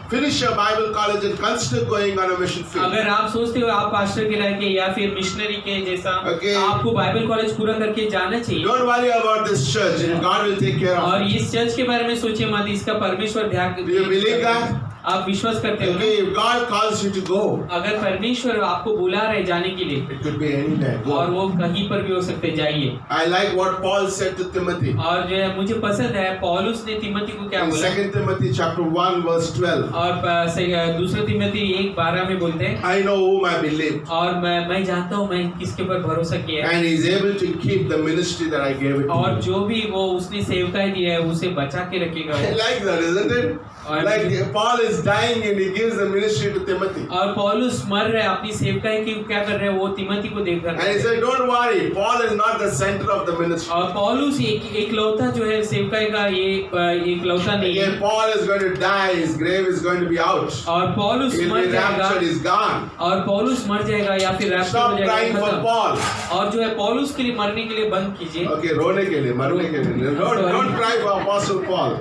finish your Bible college and consider going on a mission field. अगर आप सोचते हो आप पास्टर के लायक है या फिर मिशनरी के जैसा, Okay. आपको बाइबल कॉलेज पूरा करके जाना चाहिए। Don't worry about this church, and God will take care of और it. इस चर्च के बारे में सोचिए मत, इसका परमेश्वर ध्यान। Do you believe that? आप विश्वास करते हो ना? Okay, if God calls you to go, अगर परमेश्वर आपको बुला रहे जाने के लिए it could be anywhere. और Go. वो कहीं पर भी हो सकते, जाइए। I like what Paul said to Timothy. और जो है मुझे पसंद है पौलुस ने तिमोथी को क्या In बोला, 2 Timothy chapter 1 verse 12. और दूसरा तिमोथी 1:12 में बोलते हैं, I know whom I believe. और मैं जानता हूँ मैं किसके ऊपर भरोसा किया है, And he is able to keep the ministry that I gave it to और him. जो भी वो उसने सेवकाई दिया है उसे बचा के रखेगा। I like that, isn't it? Like Paul is dying and he gives the ministry to Timothy. और पौलुस मर रहे अपनी सेवकाई की क्या कर रहे हैं, वो तिमोथी को देख And he कर, said, don't worry, Paul is not the center of the ministry. और पौलुस एक लौता जो है सेवकाई का ये एक लौता नहीं है, Again, Paul is going to die, his grave is going to be out. और पौलुस He'll मर be जाएगा, raptured, he's gone. और पौलुस मर जाएगा या फिर रैप्चर Stop हो crying जाएगा, for खत्म। Paul. और जो है पौलुस के लिए मरने के लिए बंद कीजिए। Okay, रोने के लिए, मरने के लिए. Don't cry for Apostle Paul.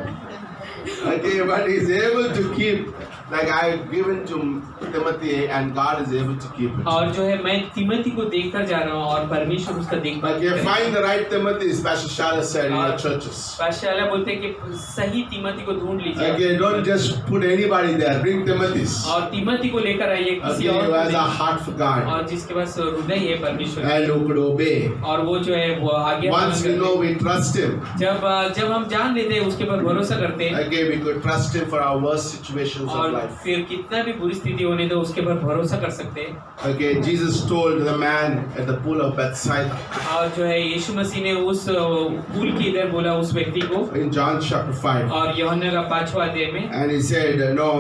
Okay, but he's able to keep, like I've given to Timothy, and God is able to keep it. और जो है मैं तिमोथी को देखकर जा रहा हूँ और परमेश्वर उसका देखभाल Okay, करेगा। find the right Timothy, as Pastor Shala said in the churches. पाशाला बोलते हैं कि सही तिमोथी को ढूंढ लीजिए, Okay, don't just put anybody there. Bring Timothy's. और तिमोथी को लेकर आइए किसी Okay, और who को has a नहीं। heart for God और जिसके पास हृदय है परमेश्वर, and who could obey. और वो जो है वो आगे Once we know we trust Him, जब हम जान लेते हैं उसके पर भरोसा करते हैं, okay, we could trust Him for our worst situations of और life. फिर कितना भी बुरी स्थिति होने दो उसके पर भरोसा कर सकते हैं। Okay, Jesus told the man at the pool of Bethsaida और जो है यीशु मसीह ने उस पुल की इधर बोला उस व्यक्ति को, in John chapter 5, और यूहन्ना का 5वां अध्याय में, and He said, no,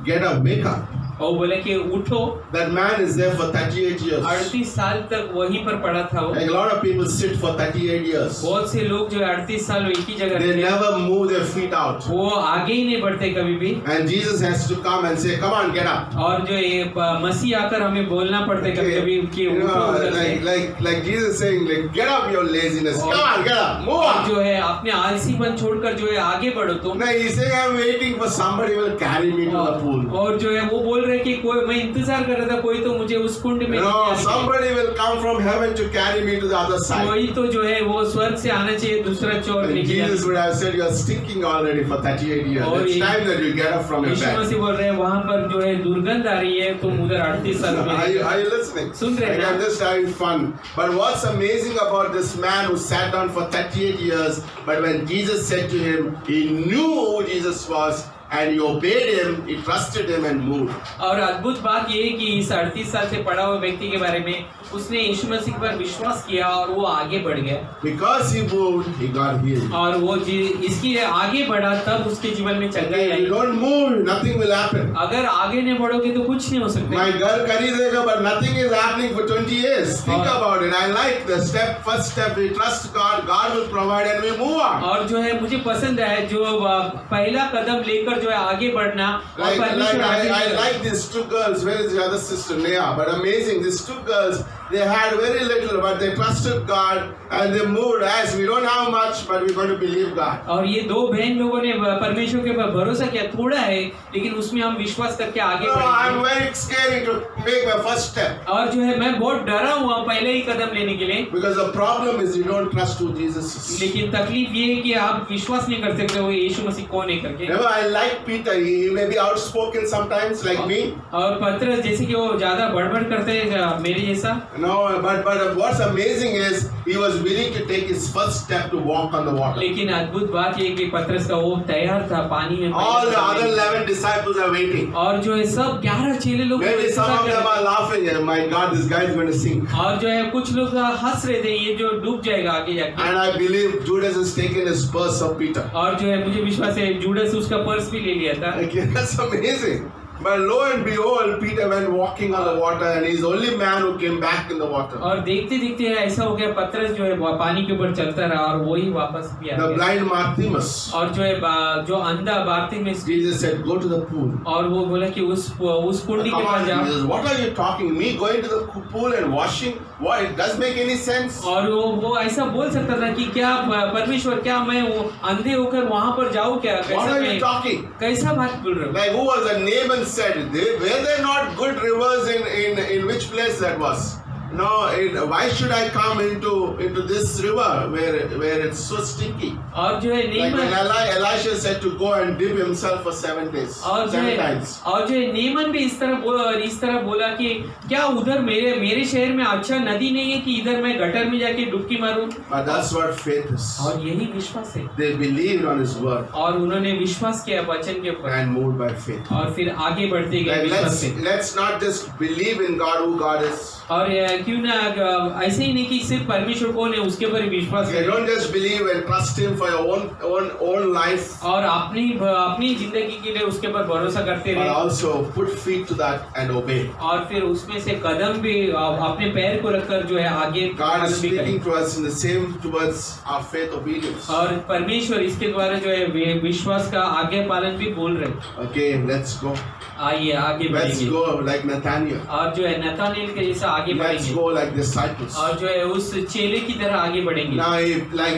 get up, wake up. और बोला कि उठो। That man is there for 38 years. 38 साल तक वहीं पर पड़ा था वो। Like a lot of people sit for 38 years. बहुत से लोग जो है 38 साल एक ही जगह They रहते हैं, never move their feet out. वो आगे ही नहीं बढ़ते कभी भी। And Jesus has to come and say, come on, get up. और जो ये मसीह आकर हमें बोलना पड़ता है कभी कभी कि You उठो know, उधर से। like Jesus saying, like, get up your laziness. और- Come on, get up. Move और on. जो है अपने आलसीपन छोड़कर जो है आगे बढ़ो तुम। No, he's saying, I'm waiting for somebody who will carry me to the pool. और जो है वो बोल रहे कि कोई, मैं इंतजार कर रहा था कोई तो मुझे उस कुंड में You know, लेके आए। somebody will come from heaven to carry me to the other side. कोई तो जो है वो स्वर्ग से आना चाहिए दूसरा चोर And लेके Jesus जाने। would have said, you're stinking already for 38 years. और It's ये- time that you get up from your Yeshu bed. मसीह बोल रहे हैं वहां पर जो है दुर्गंध आ रही है, तुम उधर 38 साल में। Are you listening? सुन रहे हैं Like, ना? I'm just having fun. But what's amazing about this man who sat down for 38 years, but when Jesus said to him, he knew who Jesus was, and he obeyed him, he trusted him and moved. और अद्भुत बात ये है कि इस 38 साल से पड़ा हुए व्यक्ति के बारे में उसने यीशु मसीह पर विश्वास किया और वो आगे बढ़ गया, Because he moved, he got healed. और वो इसकी आगे बढ़ा तब उसके जीवन में चंगाई If I. you don't move, nothing will happen. अगर आगे नहीं बढ़ोगे तो कुछ नहीं हो सकता। My घर खरीदेगा, but nothing is happening for 20 years. Think और- about it. I like the first step, we trust God, God will provide and we move on. और जो है मुझे पसंद है जो पहला कदम लेकर जो है आगे बढ़ना, और Like परमेश्वर आगे I बढ़ेगा। like these two girls. Where is the other sister, Neha? But amazing, these two girls. They had very little, but they trusted God and they moved. As we don't have much, but we're going to believe God. और ये दो बहन लोगों ने परमेश्वर के ऊपर भरोसा किया, थोड़ा है लेकिन उसमें हम विश्वास करके आगे No, I'm बढ़ेंगे। very scared to make my first step और जो है मैं बहुत डरा हुआ पहले ही कदम लेने के लिए, because the problem is you don't trust who Jesus is. लेकिन तकलीफ ये है कि आप विश्वास नहीं कर सकते हो यीशु मसीह कौन है करके। Remember, I like Peter. He may be outspoken sometimes, like me. और पतरस जैसे कि वो ज्यादा बड़बड़ करते हैं मेरे जैसा, No, but what's amazing is he was willing to take his first step to walk on the water. लेकिन अद्भुत बात ये है कि पतरस का वो तैयार था पानी में। All the other 11 disciples are waiting. और जो है सब 11 चेले लोग Maybe some of them इंतजार are laughing. My God, this guy is going to sink. और जो है कुछ लोग हंस रहे थे ये जो डूब जाएगा आगे जाके। And I believe Judas has taken his purse of Peter. और जो है मुझे विश्वास है जूडस उसका पर्स भी ले लिया था। Okay, that's amazing. But lo and behold, Peter went walking on the water, and he's the only man who came back in the water. और देखते देखते ऐसा हो गया पतरस जो है वो पानी के ऊपर चलता रहा और वही वापस भी आ The गया। blind Bartimaeus. और जो है जो अंधा बारतिमेउस, Jesus said, "Go to the pool." और वो बोला कि उस कुंडी के Come पास on, जाओ। Jesus, what are you talking? Me going to the pool and washing? What? It does make any sense? और वो ऐसा बोल सकता था कि क्या परमेश्वर, क्या मैं वो अंधे होकर वहां पर जाऊं क्या? What are you talking? कैसा बात बोल रहे हो? Like who was the name and said, were there not good rivers in which place that was? No, why should I come into this river where it's so stinky? और जो है Like when नीमन Elisha said to go and dip himself for 7 days, और जो 7 है times. और जो है नीमन भी इस तरह बोला कि क्या उधर मेरे शहर में अच्छा नदी नहीं है कि इधर मैं गटर में जाके डुबकी मारूं। But that's what faith is. और यही विश्वास है। They believed on His word और उन्होंने विश्वास किया वचन के ऊपर and moved by faith. और फिर आगे बढ़ते गए Like विश्वास से। let's not just believe in God who God is. और क्यों ना ऐसे ही नहीं कि सिर्फ परमेश्वर कौन है उसके ऊपर ही विश्वास You करें don't just believe and trust Him for your own life, और अपनी जिंदगी के लिए उसके ऊपर भरोसा करते but रहे also put feet to that and obey. और फिर उसमें से कदम भी अपने पैर को रखकर जो है आगे God is कदम भी करें। speaking to us in the same towards our faith obedience. और परमेश्वर इसके द्वारा जो है विश्वास का आगे पालन भी बोल रहे। Okay, let's go. आइए आगे Let's बढ़ेंगे go like Nathaniel. और जो है नतानिएल के जैसा आगे Let's बढ़ेंगे go like disciples. और जो है उस चेले की तरह आगे बढ़ेंगे। Now,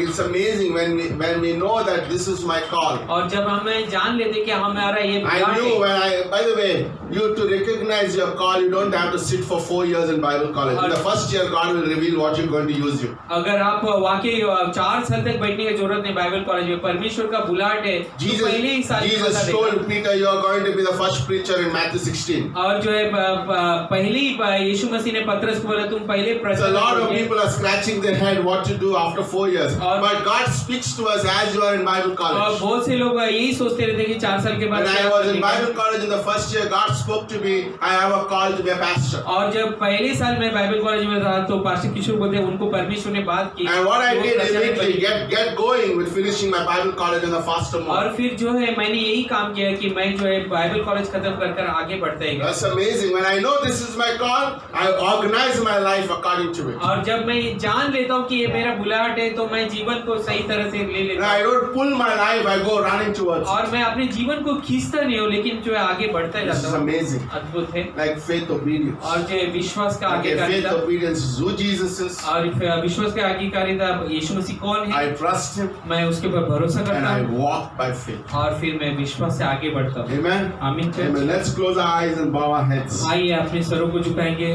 it's amazing when we know that this is my call. और जब हमें जान लेते कि हमारा ये I प्यार knew है। by the way, you to recognize your call, you don't have to sit for 4 years in Bible college. In the first year, God will reveal what you're going to use you. अगर आप वाकई 4 साल तक बैठने की जरूरत नहीं Bible college में परमेश्वर का बुलाहट है तो पहले ही साल Jesus told Peter, you are going to be the first preacher in Matthew 16. और जो है पहले ही यीशु मसीह ने पतरस को बोला तुम पहले So a lot of प्रचार people are scratching their head what to do after 4 years. But God speaks to us as you are in Bible और college. बहुत से लोग यही सोचते रहते हैं कि 4 साल के बाद When I was in Bible college in the first year, God spoke to me, I have a call to be a pastor. और जब पहले साल में बाइबल कॉलेज में था तो पास्टर किशोर बोलते हैं उनको परमेश्वर ने बात की And what I वो did प्रचार immediately, करें। get going with finishing my Bible college in the faster और mode. फिर जो है मैंने यही काम किया कि मैं जो है बाइबल कॉलेज खत्म कर आगे बढ़ता ही गया। That's amazing. When I know this is my call, I organize my life according to it. और जब मैं जान लेता हूँ कि ये मेरा बुलाहट है तो मैं जीवन को सही तरह से ले And लेता I हूँ don't pull my life, I go running towards it. और मैं अपने जीवन को खींचता नहीं हूँ लेकिन जो है आगे बढ़ता ही This is जाता हूँ। amazing. अद्भुत है। Like faith obedience. और जो है विश्वास का Okay, faith आज्ञाकारिता obedience is who Jesus is. और विश्वास का आज्ञाकारिता यीशु मसीह कौन है I trust Him मैं उसके ऊपर भरोसा and करता I हूँ walk by faith. और फिर मैं विश्वास से आगे बढ़ता हूँ। Amen. आमीन Amen. Church. Let's close our eyes and bow our heads. आइए अपने सरों को झुकाएंगे।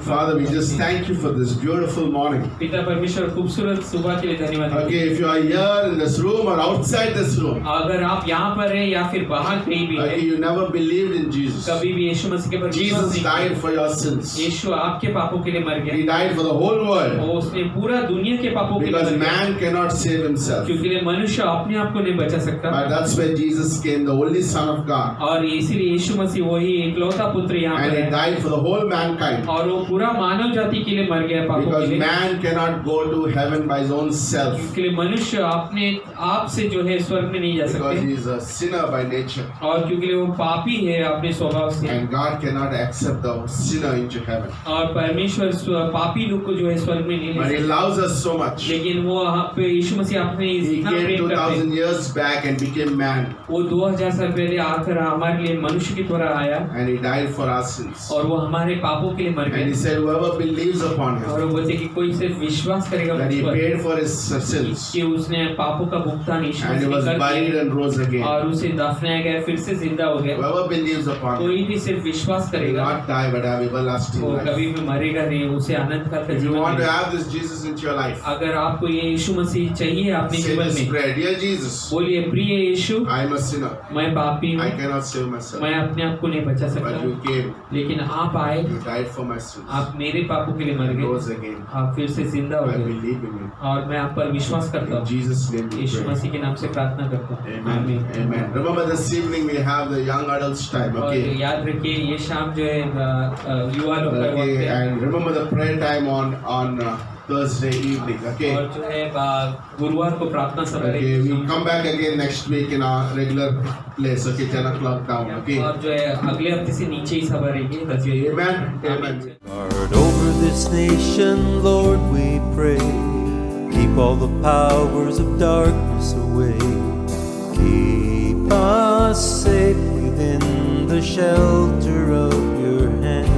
Father, we just thank you for this beautiful morning. पिता परमेश्वर खूबसूरत सुबह के लिए धन्यवाद। Okay, if you are here in this room or outside this room, अगर आप यहाँ पर हैं या फिर बाहर कहीं भी okay, हैं you never believed in Jesus. कभी भी यीशु मसीह के पर विश्वास Jesus नहीं died किया। for your sins. यीशु आपके पापों के लिए मर He गया died for the whole world और उसने पूरा दुनिया के पापों के लिए because मर गया man cannot save himself. क्योंकि मनुष्य अपने आप को नहीं बचा सकता But that's why Jesus came, the only Son of God, और इसीलिए यीशु मसीह वही इकलौता पुत्र यहाँ and पर He है died for the whole mankind और वो पूरा मानव जाति के लिए मर गया पापों के because लिए man cannot go to heaven by his own self क्योंकि मनुष्य अपने आप से जो है स्वर्ग में नहीं जा because सकते he is a sinner by nature, और क्योंकि वो पापी है अपने स्वभाव से and God cannot accept the sinner into heaven. और परमेश्वर पापी लोग को जो है स्वर्ग में नहीं ले But He सकते loves us so much. लेकिन वो यहाँ पे यीशु मसीह अपने He इतना came प्रेम करते 2000 years back and became man, वो 2000 साल पहले आकर हमारे लिए मनुष्य की तरह आया and He died for our sins. और वो हमारे पापों के लिए मर And He गया said, whoever believes upon Him, और वो बोलते कि कोई सिर्फ विश्वास करेगा that He मुझ पर paid for his sins, कि उसने पापों का भुगतान यीशु and He मसीह was ने कर buried दिया and rose again. और उसे दफनाया गया फिर से जिंदा हो गया Whoever believes upon Him कोई भी सिर्फ विश्वास will करेगा not die but have everlasting वो life. कभी भी मरेगा नहीं उसे अनंत काल का If you जीवन want to मिलेगा। have this Jesus into your life, अगर आपको ये यीशु मसीह चाहिए अपने say जीवन this में prayer. Dear Jesus, बोलिए प्रिय यीशु I am a sinner. मैं पापी I हूँ cannot save myself. मैं अपने आप को नहीं बचा But सकता you came, लेकिन आप आए you died for my sins, आप मेरे पापों के लिए मर and गए rose again. आप फिर से जिंदा हो I गए believe in you. और मैं आप पर विश्वास करता In हूँ Jesus' name we Yeshu pray. मसीह के नाम से प्रार्थना करता हूँ Amen. आमीन Amen. Remember this evening we have the young adults time. और Okay. याद रखिए ये शाम जो है युवा लोग का Okay. वक्त है And remember the prayer time on Thursday evening. Okay. और जो है गुरुवार को प्रार्थना सभा Okay. रहेगी। We'll come back again next week in our regular place. Okay. 10 o'clock down. Okay. और जो है अगले हफ्ते से नीचे ही सभा रहेगी Okay. Amen. Amen. Guard over this nation, Lord, we pray. Keep all the powers of darkness away. Keep us safe within the shelter of your hand.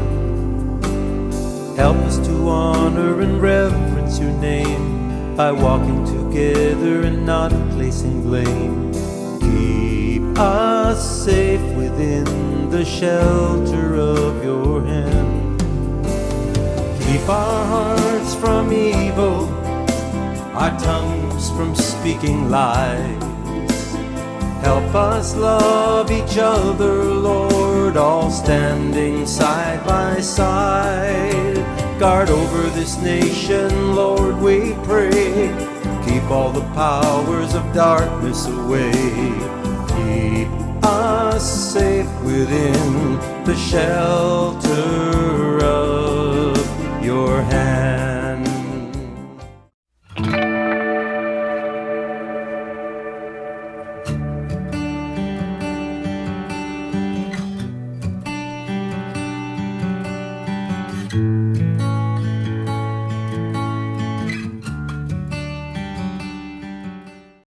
Help us to honor and reverence your name by walking together and not placing blame. Keep us safe within the shelter of your hand. We Keep our hearts from evil, our tongues from speaking lies. Help us love each other, Lord, all standing side by side. Guard over this nation, Lord, we pray. Keep all the powers of darkness away. Keep us safe within the shelter